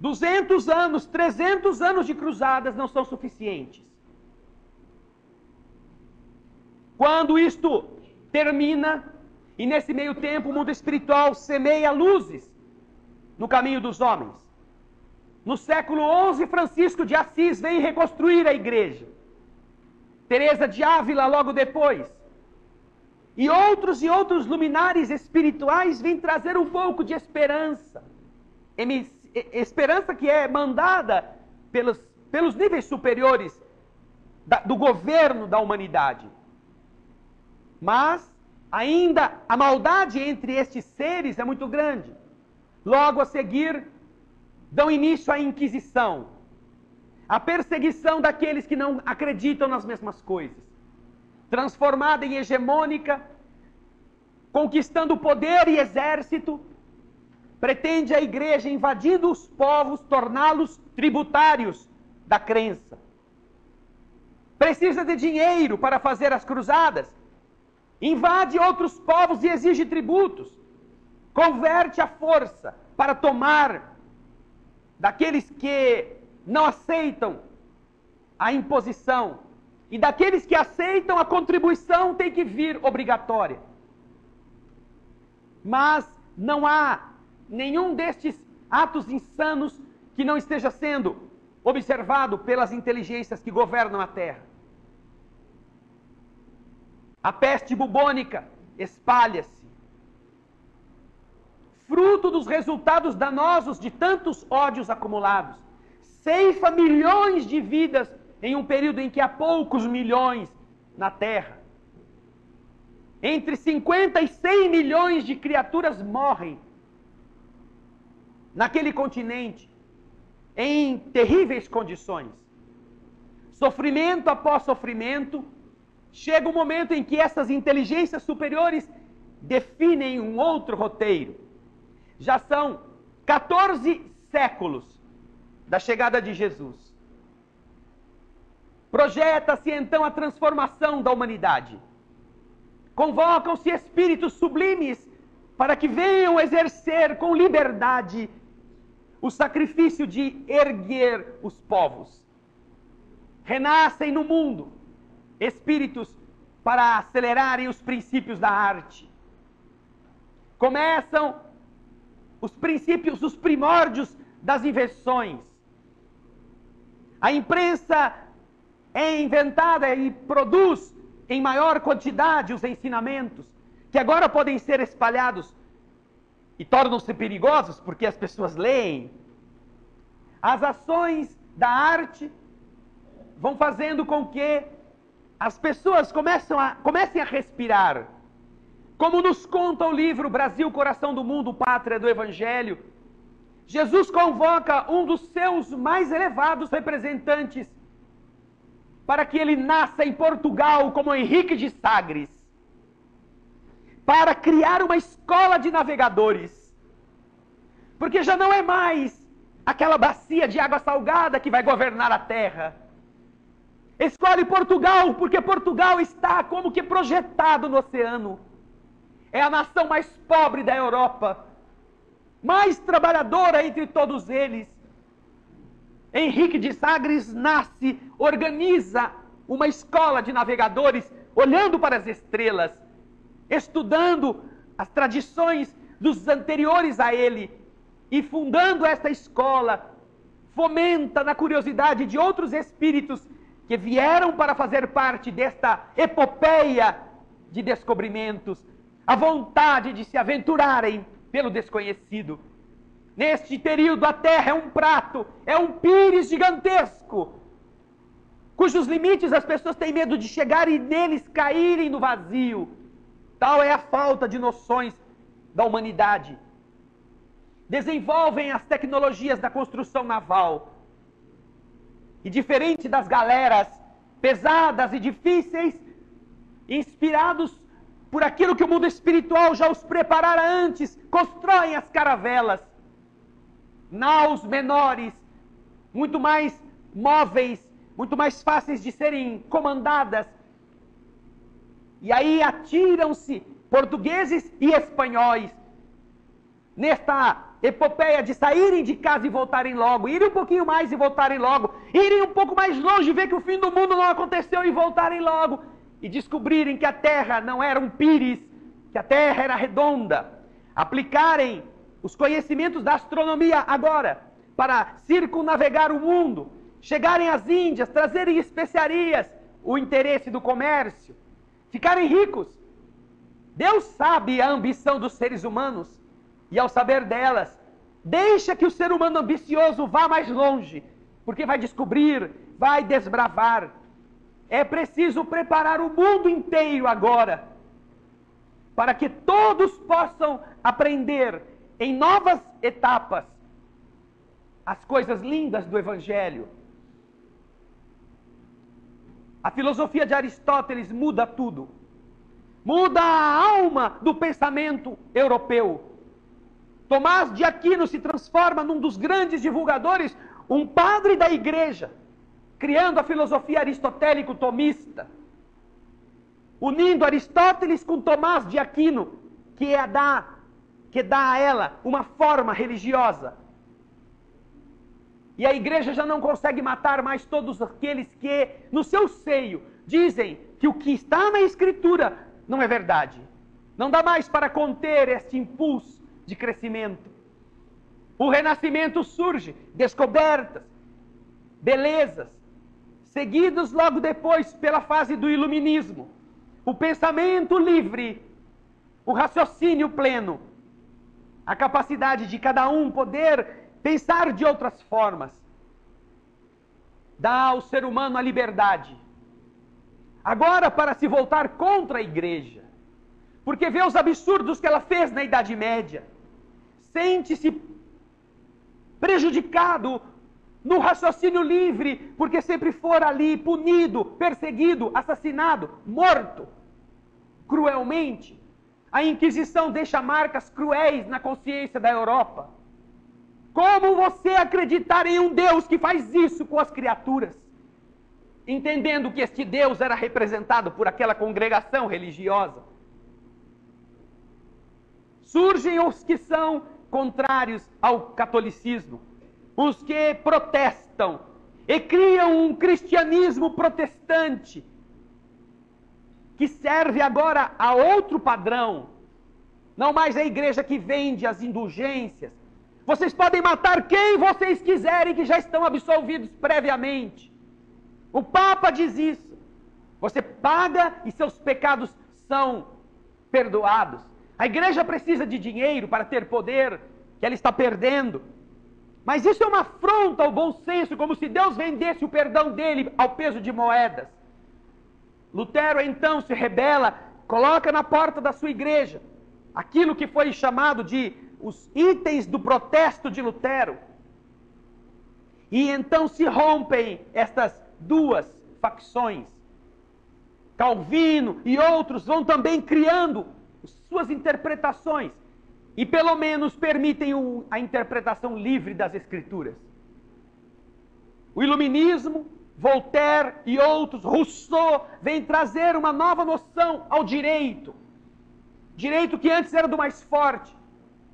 [SPEAKER 1] 200 anos, 300 anos de cruzadas não são suficientes. Quando isto termina, e nesse meio tempo o mundo espiritual semeia luzes no caminho dos homens. No século XI, Francisco de Assis vem reconstruir a igreja. Teresa de Ávila logo depois. E outros luminares espirituais vêm trazer um pouco de esperança. Esperança que é mandada pelos níveis superiores do governo da humanidade. Mas ainda a maldade entre estes seres é muito grande. Logo a seguir, dão início à Inquisição, a perseguição daqueles que não acreditam nas mesmas coisas, transformada em hegemônica, conquistando poder e exército, pretende a igreja, invadindo os povos, torná-los tributários da crença. Precisa de dinheiro para fazer as cruzadas, invade outros povos e exige tributos, converte a força para tomar daqueles que não aceitam a imposição, e daqueles que aceitam a contribuição tem que vir obrigatória. Mas não há nenhum destes atos insanos que não esteja sendo observado pelas inteligências que governam a terra. A peste bubônica espalha-se, fruto dos resultados danosos de tantos ódios acumulados. Ceifa milhões de vidas em um período em que há poucos milhões na terra. Entre 50 e 100 milhões de criaturas morrem naquele continente, em terríveis condições. Sofrimento após sofrimento, chega um momento em que essas inteligências superiores definem um outro roteiro. Já são 14 séculos da chegada de Jesus. Projeta-se então a transformação da humanidade. Convocam-se espíritos sublimes para que venham exercer com liberdade o sacrifício de erguer os povos. Renascem no mundo espíritos para acelerarem os princípios da arte. Começam os princípios, os primórdios das invenções. A imprensa é inventada e produz em maior quantidade os ensinamentos, que agora podem ser espalhados e tornam-se perigosos porque as pessoas leem. As ações da arte vão fazendo com que as pessoas comecem a respirar. Como nos conta o livro Brasil, Coração do Mundo, Pátria do Evangelho, Jesus convoca um dos seus mais elevados representantes para que ele nasça em Portugal como Henrique de Sagres, para criar uma escola de navegadores, porque já não é mais aquela bacia de água salgada que vai governar a terra. Escolhe Portugal, porque Portugal está como que projetado no oceano. É a nação mais pobre da Europa, mais trabalhadora entre todos eles. Henrique de Sagres nasce, organiza uma escola de navegadores, olhando para as estrelas, estudando as tradições dos anteriores a ele, e fundando esta escola, fomenta na curiosidade de outros espíritos que vieram para fazer parte desta epopeia de descobrimentos, a vontade de se aventurarem pelo desconhecido. Neste período a Terra é um prato, é um pires gigantesco, cujos limites as pessoas têm medo de chegar e neles caírem no vazio. Tal é a falta de noções da humanidade. Desenvolvem as tecnologias da construção naval. E diferente das galeras pesadas e difíceis, inspirados por aquilo que o mundo espiritual já os preparara antes, constroem as caravelas, naus menores, muito mais móveis, muito mais fáceis de serem comandadas. E aí atiram-se portugueses e espanhóis nesta epopeia de saírem de casa e voltarem logo, irem um pouquinho mais e voltarem logo, irem um pouco mais longe, ver que o fim do mundo não aconteceu e voltarem logo, e descobrirem que a Terra não era um pires, que a Terra era redonda, aplicarem os conhecimentos da astronomia agora para circunnavegar o mundo, chegarem às Índias, trazerem especiarias, o interesse do comércio, ficarem ricos. Deus sabe a ambição dos seres humanos, e ao saber delas, deixa que o ser humano ambicioso vá mais longe, porque vai descobrir, vai desbravar. É preciso preparar o mundo inteiro agora para que todos possam aprender em novas etapas as coisas lindas do Evangelho. A filosofia de Aristóteles muda tudo. Muda a alma do pensamento europeu. Tomás de Aquino se transforma num dos grandes divulgadores, um padre da igreja, criando a filosofia aristotélico-tomista, unindo Aristóteles com Tomás de Aquino, que dá a ela uma forma religiosa. E a igreja já não consegue matar mais todos aqueles que, no seu seio, dizem que o que está na Escritura não é verdade. Não dá mais para conter este impulso de crescimento. O Renascimento surge, descobertas, belezas, seguidos logo depois pela fase do Iluminismo. O pensamento livre, o raciocínio pleno, a capacidade de cada um poder pensar de outras formas, dá ao ser humano a liberdade. Agora, para se voltar contra a igreja, porque vê os absurdos que ela fez na Idade Média, sente-se prejudicado no raciocínio livre, porque sempre for ali punido, perseguido, assassinado, morto, cruelmente. A Inquisição deixa marcas cruéis na consciência da Europa. Como você acreditar em um Deus que faz isso com as criaturas? Entendendo que este Deus era representado por aquela congregação religiosa. Surgem os que são contrários ao catolicismo, os que protestam e criam um cristianismo protestante, que serve agora a outro padrão, não mais a igreja que vende as indulgências. Vocês podem matar quem vocês quiserem, que já estão absolvidos previamente. O Papa diz isso. Você paga e seus pecados são perdoados. A igreja precisa de dinheiro para ter poder, que ela está perdendo. Mas isso é uma afronta ao bom senso, como se Deus vendesse o perdão dele ao peso de moedas. Lutero então se rebela, coloca na porta da sua igreja aquilo que foi chamado de os itens do protesto de Lutero. E então se rompem estas duas facções. Calvino e outros vão também criando suas interpretações e pelo menos permitem a interpretação livre das Escrituras. O Iluminismo, Voltaire e outros, Rousseau, vêm trazer uma nova noção ao direito. Direito que antes era do mais forte,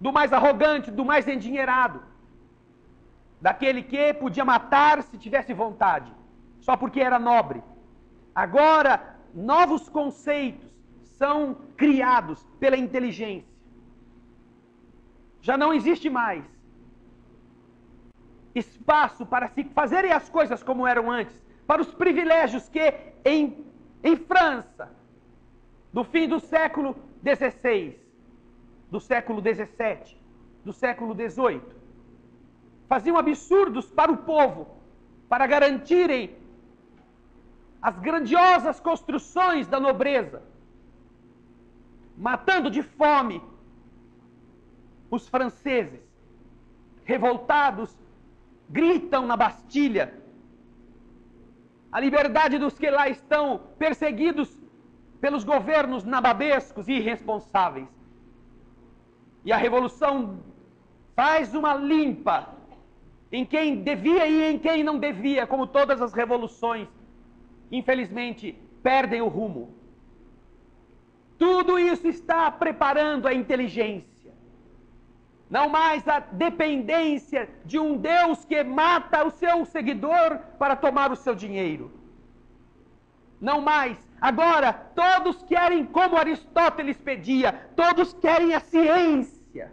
[SPEAKER 1] do mais arrogante, do mais endinheirado, daquele que podia matar se tivesse vontade, só porque era nobre. Agora, novos conceitos são criados pela inteligência. Já não existe mais espaço para se fazerem as coisas como eram antes, para os privilégios que em França, do fim do século XVI, do século XVII, do século XVIII, faziam absurdos para o povo, para garantirem as grandiosas construções da nobreza, matando de fome os franceses, revoltados, gritam na Bastilha, a liberdade dos que lá estão perseguidos pelos governos nababescos e irresponsáveis. E a revolução faz uma limpa em quem devia e em quem não devia, como todas as revoluções, infelizmente, perdem o rumo. Tudo isso está preparando a inteligência. Não mais a dependência de um Deus que mata o seu seguidor para tomar o seu dinheiro. Não mais. Agora, todos querem, como Aristóteles pedia, todos querem a ciência,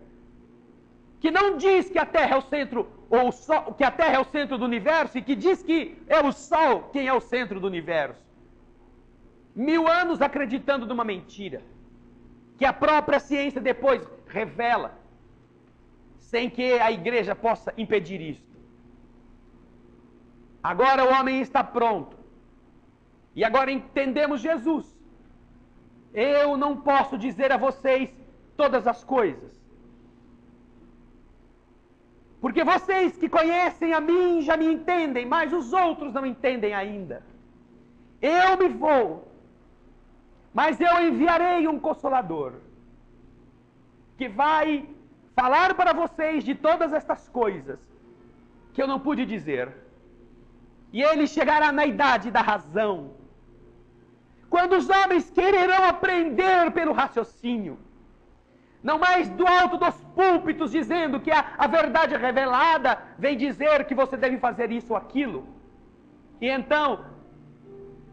[SPEAKER 1] que não diz que a Terra é o centro, ou o Sol, que a Terra é o centro do universo, e que diz que é o Sol quem é o centro do universo. 1000 anos acreditando numa mentira, que a própria ciência depois revela, sem que a igreja possa impedir isto. Agora o homem está pronto. E agora entendemos Jesus. Eu não posso dizer a vocês todas as coisas. Porque vocês que conhecem a mim já me entendem, mas os outros não entendem ainda. Eu me vou, mas eu enviarei um Consolador, que vai falar para vocês de todas estas coisas que eu não pude dizer. E ele chegará na idade da razão, quando os homens quererão aprender pelo raciocínio, não mais do alto dos púlpitos dizendo que a verdade revelada vem dizer que você deve fazer isso ou aquilo. E então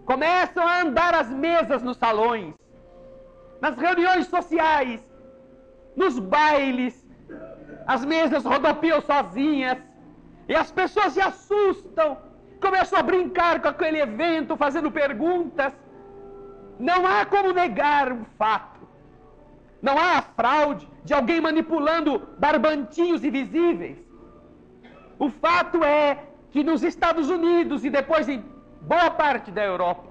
[SPEAKER 1] começam a andar as mesas nos salões, nas reuniões sociais, nos bailes, as mesas rodopiam sozinhas, e as pessoas se assustam, começam a brincar com aquele evento, fazendo perguntas. Não há como negar um fato. Não há a fraude de alguém manipulando barbantinhos invisíveis. O fato é que nos Estados Unidos e depois em boa parte da Europa,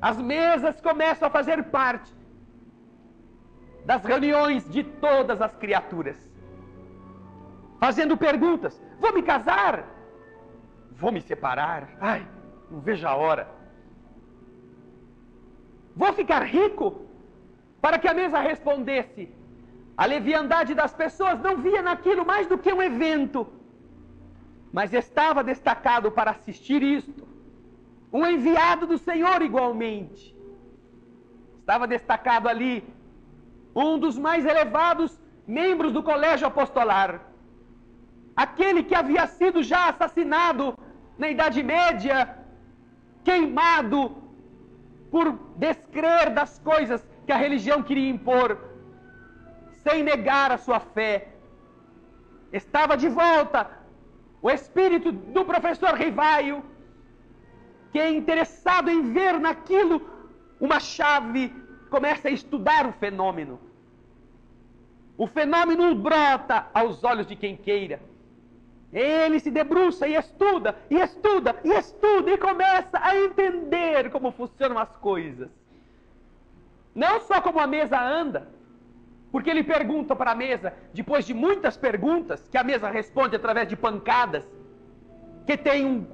[SPEAKER 1] as mesas começam a fazer parte das reuniões de todas as criaturas, fazendo perguntas: vou me casar? Vou me separar? Ai, não vejo a hora. Vou ficar rico? Para que a mesa respondesse. A leviandade das pessoas não via naquilo mais do que um evento, mas estava destacado para assistir isto um enviado do Senhor igualmente. Estava destacado ali um dos mais elevados membros do colégio apostolar, aquele que havia sido já assassinado na Idade Média, queimado por descrer das coisas que a religião queria impor, sem negar a sua fé. Estava de volta o espírito do professor Rivaio, que é interessado em ver naquilo uma chave, começa a estudar o fenômeno. O fenômeno brota aos olhos de quem queira. Ele se debruça e estuda, e estuda, e estuda, e começa a entender como funcionam as coisas. Não só como a mesa anda, porque ele pergunta para a mesa, depois de muitas perguntas, que a mesa responde através de pancadas, que tem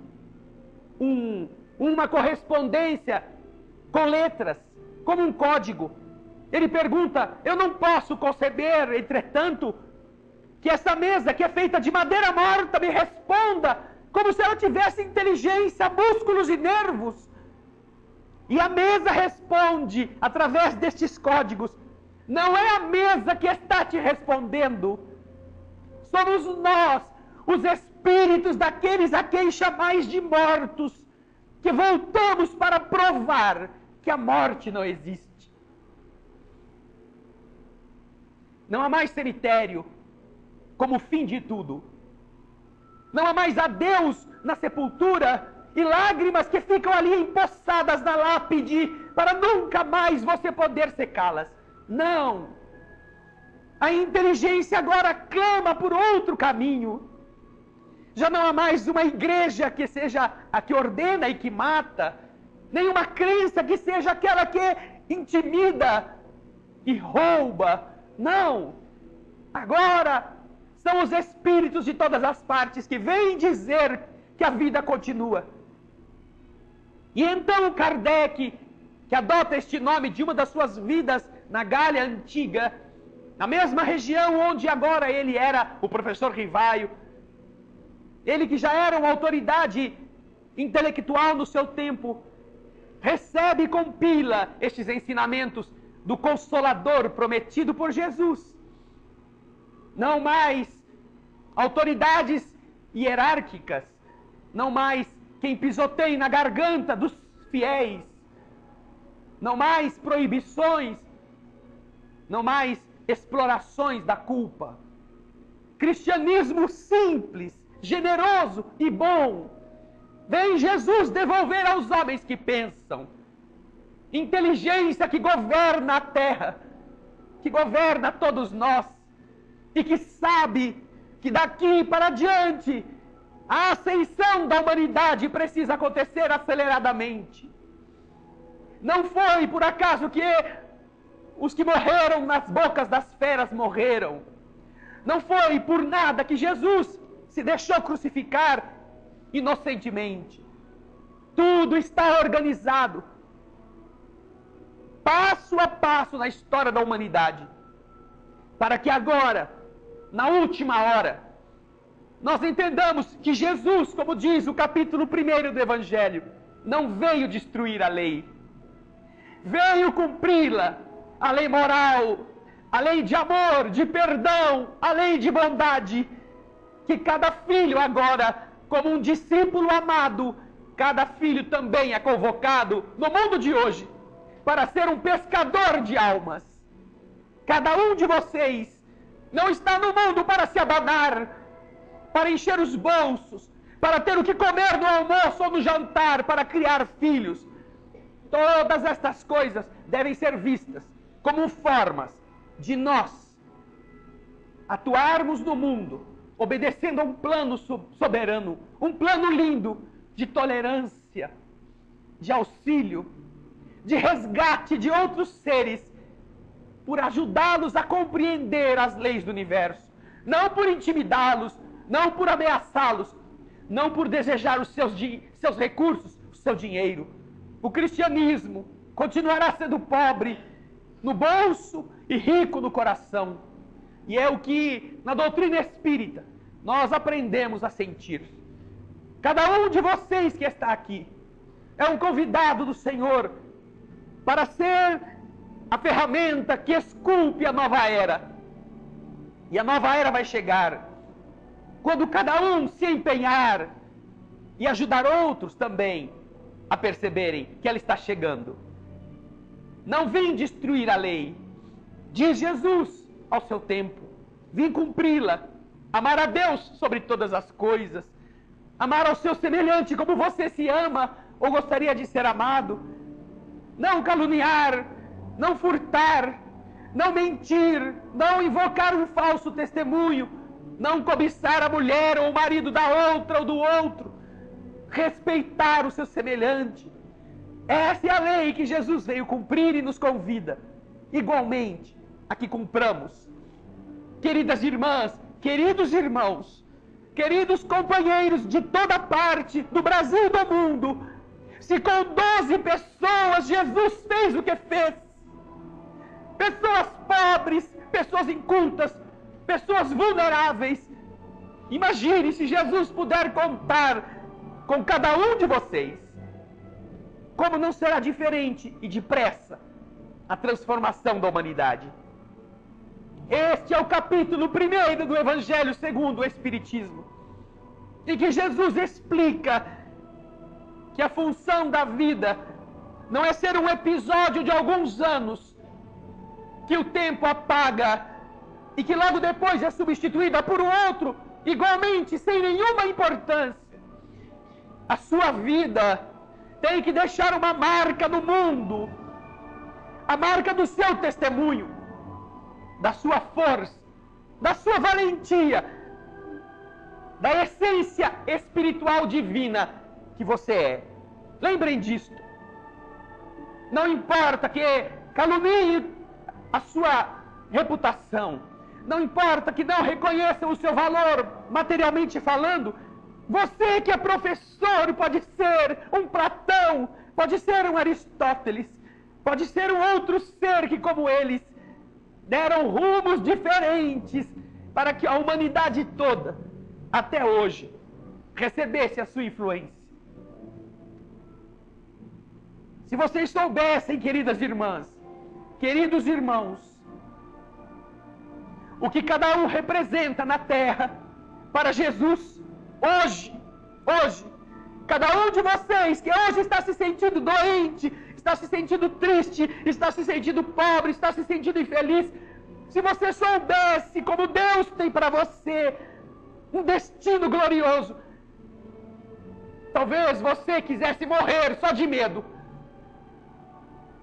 [SPEAKER 1] uma correspondência com letras, como um código. Ele pergunta: eu não posso conceber, entretanto, que essa mesa, que é feita de madeira morta, me responda como se ela tivesse inteligência, músculos e nervos. E a mesa responde através destes códigos. Não é a mesa que está te respondendo. Somos nós, os espíritos daqueles a quem chamais de mortos, que voltamos para provar que a morte não existe. Não há mais cemitério como fim de tudo. Não há mais adeus na sepultura e lágrimas que ficam ali empossadas na lápide para nunca mais você poder secá-las. Não! A inteligência agora clama por outro caminho. Já não há mais uma igreja que seja a que ordena e que mata, nem uma crença que seja aquela que intimida e rouba. Não! Agora são os espíritos de todas as partes que vêm dizer que a vida continua. E então Kardec, que adota este nome de uma das suas vidas na Gália Antiga, na mesma região onde agora ele era o professor Rivaio, ele que já era uma autoridade intelectual no seu tempo, recebe e compila estes ensinamentos do Consolador prometido por Jesus. Não mais autoridades hierárquicas, não mais quem pisoteie na garganta dos fiéis, não mais proibições, não mais explorações da culpa. Cristianismo simples, generoso e bom. Vem Jesus devolver aos homens que pensam. Inteligência que governa a terra, que governa todos nós, e que sabe que daqui para diante a ascensão da humanidade precisa acontecer aceleradamente. Não foi por acaso que os que morreram nas bocas das feras morreram. Não foi por nada que Jesus se deixou crucificar inocentemente. Tudo está organizado, passo a passo na história da humanidade, para que agora, na última hora, nós entendamos que Jesus, como diz o capítulo 1 do Evangelho, não veio destruir a lei, veio cumpri-la, a lei moral, a lei de amor, de perdão, a lei de bondade, que cada filho agora, como um discípulo amado, cada filho também é convocado no mundo de hoje para ser um pescador de almas. Cada um de vocês não está no mundo para se abanar, para encher os bolsos, para ter o que comer no almoço ou no jantar, para criar filhos. Todas estas coisas devem ser vistas como formas de nós atuarmos no mundo, obedecendo a um plano soberano, um plano lindo de tolerância, de auxílio, de resgate de outros seres, por ajudá-los a compreender as leis do universo, não por intimidá-los, não por ameaçá-los, não por desejar os seus recursos, o seu dinheiro. O cristianismo continuará sendo pobre no bolso e rico no coração. E é o que na doutrina espírita nós aprendemos a sentir. Cada um de vocês que está aqui é um convidado do Senhor para ser a ferramenta que esculpe a nova era. E a nova era vai chegar quando cada um se empenhar e ajudar outros também a perceberem que ela está chegando. Não vim destruir a lei, diz Jesus ao seu tempo. Vim cumpri-la, amar a Deus sobre todas as coisas, amar ao seu semelhante como você se ama ou gostaria de ser amado, não caluniar, não furtar, não mentir, não invocar um falso testemunho, não cobiçar a mulher ou o marido da outra ou do outro, respeitar o seu semelhante. Essa é a lei que Jesus veio cumprir e nos convida, igualmente, a que cumpramos. Queridas irmãs, queridos irmãos, queridos companheiros de toda parte, do Brasil e do mundo, se com 12 pessoas Jesus fez o que fez, pessoas pobres, pessoas incultas, pessoas vulneráveis, imagine se Jesus puder contar com cada um de vocês, como não será diferente e depressa a transformação da humanidade. Este é o capítulo 1 do Evangelho segundo o Espiritismo, em que Jesus explica que a função da vida não é ser um episódio de alguns anos que o tempo apaga e que logo depois é substituída por um outro igualmente sem nenhuma importância. A sua vida tem que deixar uma marca no mundo, a marca do seu testemunho, da sua força, da sua valentia, da essência espiritual divina que você é. Lembrem disto. Não importa que caluniem a sua reputação, não importa que não reconheçam o seu valor materialmente falando, você que é professor pode ser um Platão, pode ser um Aristóteles, pode ser um outro ser que, como eles, deram rumos diferentes para que a humanidade toda, até hoje, recebesse a sua influência. Se vocês soubessem, queridas irmãs, queridos irmãos, o que cada um representa na terra para Jesus, hoje, cada um de vocês que hoje está se sentindo doente, está se sentindo triste, está se sentindo pobre, está se sentindo infeliz, se você soubesse como Deus tem para você um destino glorioso, talvez você quisesse morrer só de medo,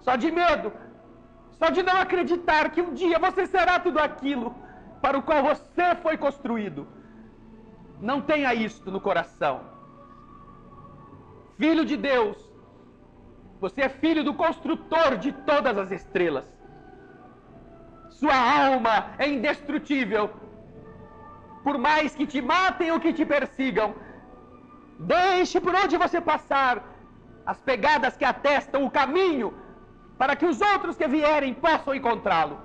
[SPEAKER 1] só de não acreditar que um dia você será tudo aquilo para o qual você foi construído. Não tenha isto no coração. Filho de Deus, você é filho do construtor de todas as estrelas. Sua alma é indestrutível. Por mais que te matem ou que te persigam, deixe por onde você passar as pegadas que atestam o caminho para que os outros que vierem possam encontrá-lo.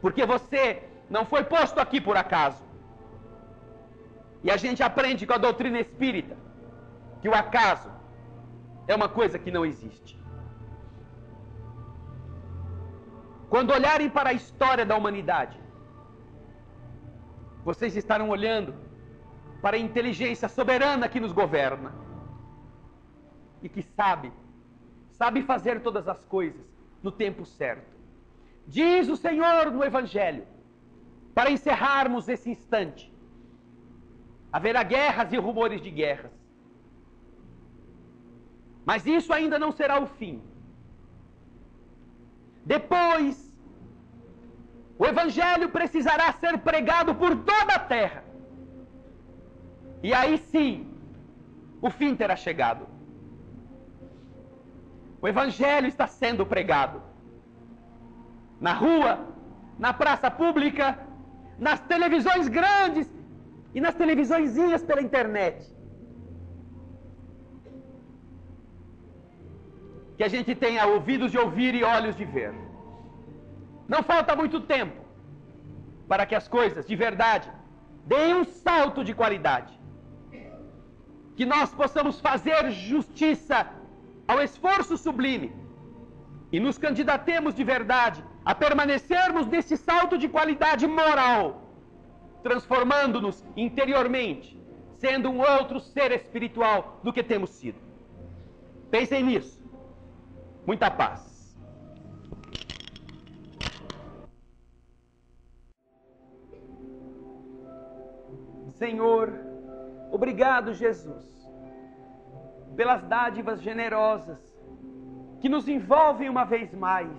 [SPEAKER 1] Porque você não foi posto aqui por acaso. E a gente aprende com a doutrina espírita que o acaso é uma coisa que não existe. Quando olharem para a história da humanidade, vocês estarão olhando para a inteligência soberana que nos governa e que sabe fazer todas as coisas no tempo certo. Diz o Senhor no Evangelho, para encerrarmos esse instante: haverá guerras e rumores de guerras. Mas isso ainda não será o fim. Depois, o Evangelho precisará ser pregado por toda a terra. E aí sim, o fim terá chegado. O Evangelho está sendo pregado na rua, na praça pública, nas televisões grandes e nas televisõezinhas pela internet. Que a gente tenha ouvidos de ouvir e olhos de ver. Não falta muito tempo para que as coisas de verdade deem um salto de qualidade. Que nós possamos fazer justiça ao esforço sublime e nos candidatemos de verdade a permanecermos nesse salto de qualidade moral, transformando-nos interiormente, sendo um outro ser espiritual do que temos sido. Pensem nisso. Muita paz. Senhor, obrigado, Jesus, pelas dádivas generosas que nos envolvem uma vez mais,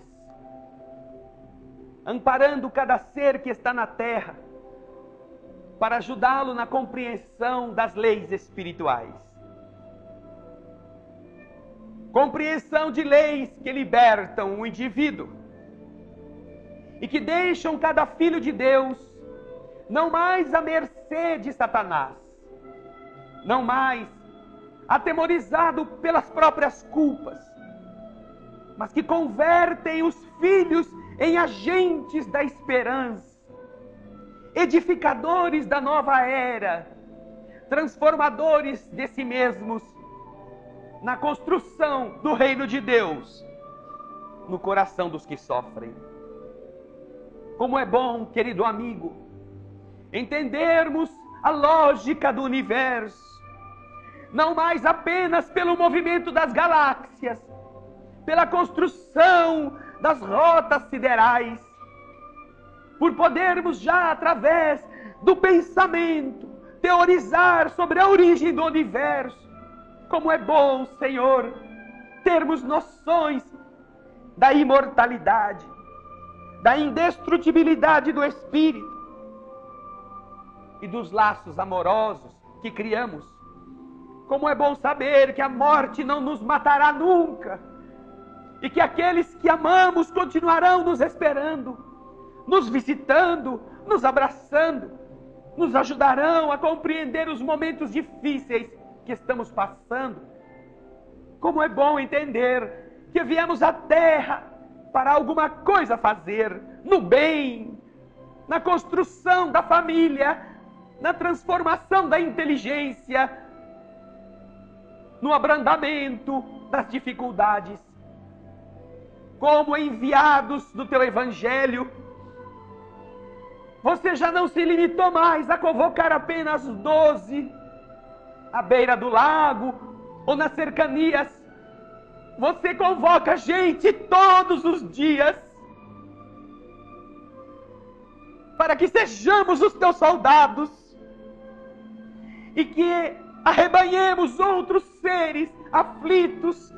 [SPEAKER 1] amparando cada ser que está na terra, para ajudá-lo na compreensão das leis espirituais. Compreensão de leis que libertam o indivíduo e que deixam cada filho de Deus não mais à mercê de Satanás, não mais atemorizado pelas próprias culpas, mas que convertem os filhos em agentes da esperança, edificadores da nova era, transformadores de si mesmos na construção do reino de Deus no coração dos que sofrem. Como é bom, querido amigo, entendermos a lógica do universo, não mais apenas pelo movimento das galáxias, pela construção das rotas siderais, por podermos já através do pensamento teorizar sobre a origem do universo. Como é bom, Senhor, termos noções da imortalidade, da indestrutibilidade do Espírito e dos laços amorosos que criamos. Como é bom saber que a morte não nos matará nunca e que aqueles que amamos continuarão nos esperando, nos visitando, nos abraçando, nos ajudarão a compreender os momentos difíceis que estamos passando. Como é bom entender que viemos à terra para alguma coisa fazer, no bem, na construção da família, na transformação da inteligência, no abrandamento das dificuldades. Como enviados do teu Evangelho, você já não se limitou mais a convocar apenas 12 à beira do lago ou nas cercanias. Você convoca gente todos os dias para que sejamos os teus soldados e que arrebanhemos outros seres aflitos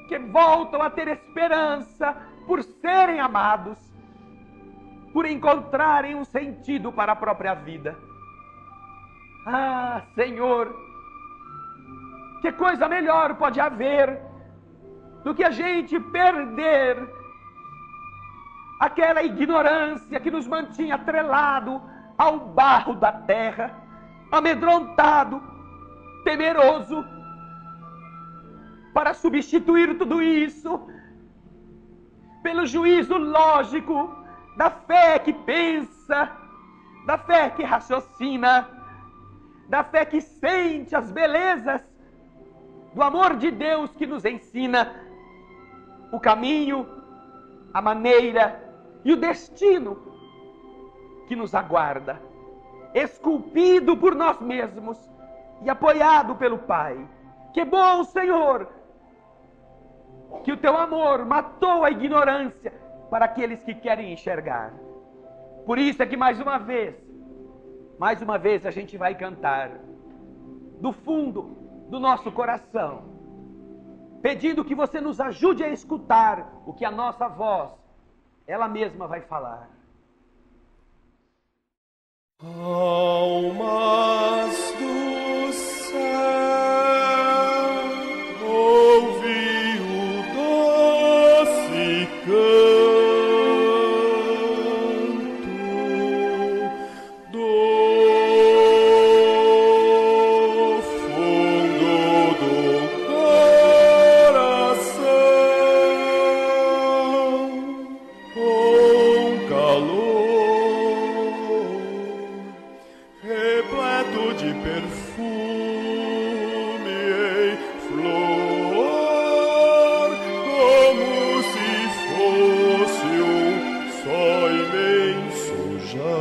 [SPEAKER 1] que voltam a ter esperança por serem amados, por encontrarem um sentido para a própria vida. Ah, Senhor, que coisa melhor pode haver do que a gente perder aquela ignorância que nos mantinha atrelado ao barro da terra, amedrontado, temeroso, para substituir tudo isso pelo juízo lógico da fé que pensa, da fé que raciocina, da fé que sente as belezas do amor de Deus que nos ensina o caminho, a maneira e o destino que nos aguarda, esculpido por nós mesmos e apoiado pelo Pai. Que bom, Senhor, que o teu amor matou a ignorância para aqueles que querem enxergar. Por isso é que mais uma vez a gente vai cantar do fundo do nosso coração, pedindo que você nos ajude a escutar o que a nossa voz, ela mesma vai falar.
[SPEAKER 2] Almas do céu, ouvi o doce canto do fundo do coração, com calor repleto de perfume em flor, como se fosse um só imenso jardim.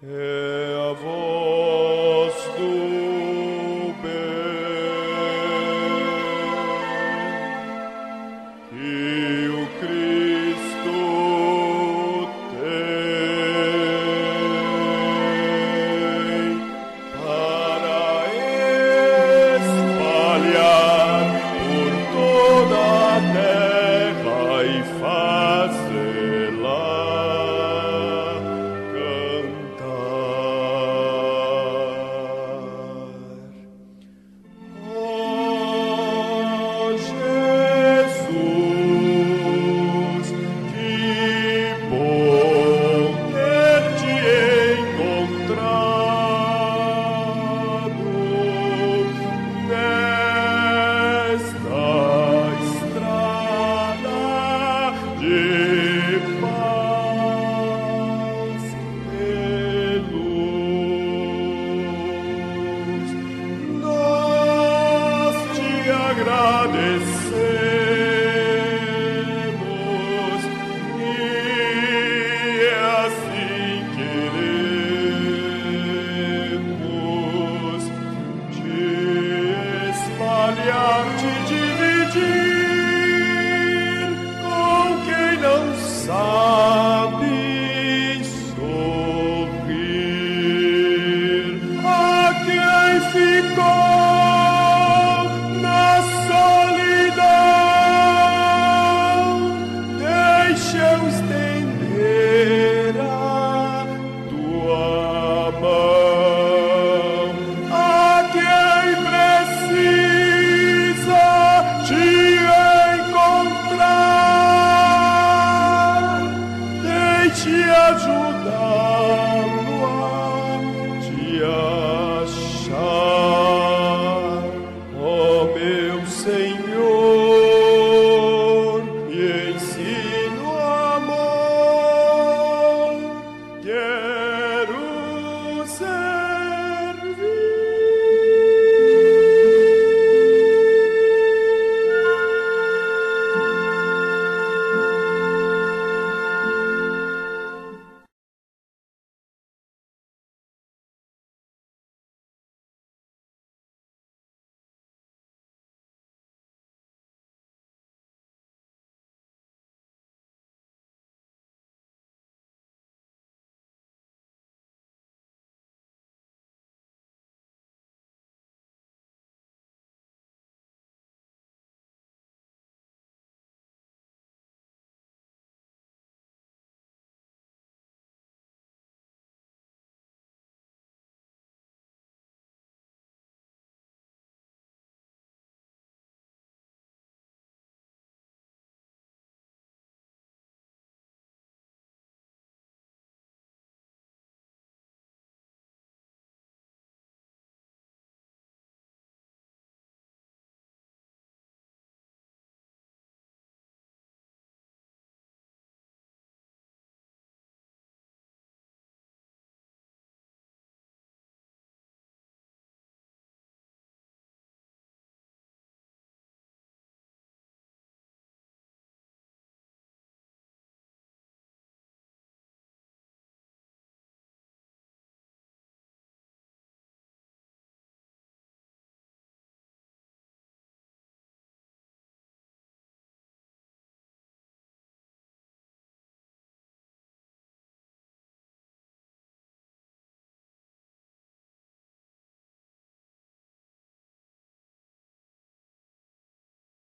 [SPEAKER 2] É a voz do bem que o Cristo tem para espalhar por toda a terra e fazê-la cantar. Oh, Jesus, que bom ter-te encontrado nesta estrada de paz e luz. Nós te agradecemos e assim queremos te espalhar, te dividir com quem não sabe sorrir, a quem ficou na solidão. Deixa eu estender a tua mão a quem precisa te encontrar. Deixe ajudá-lo a te achar, ó meu Senhor.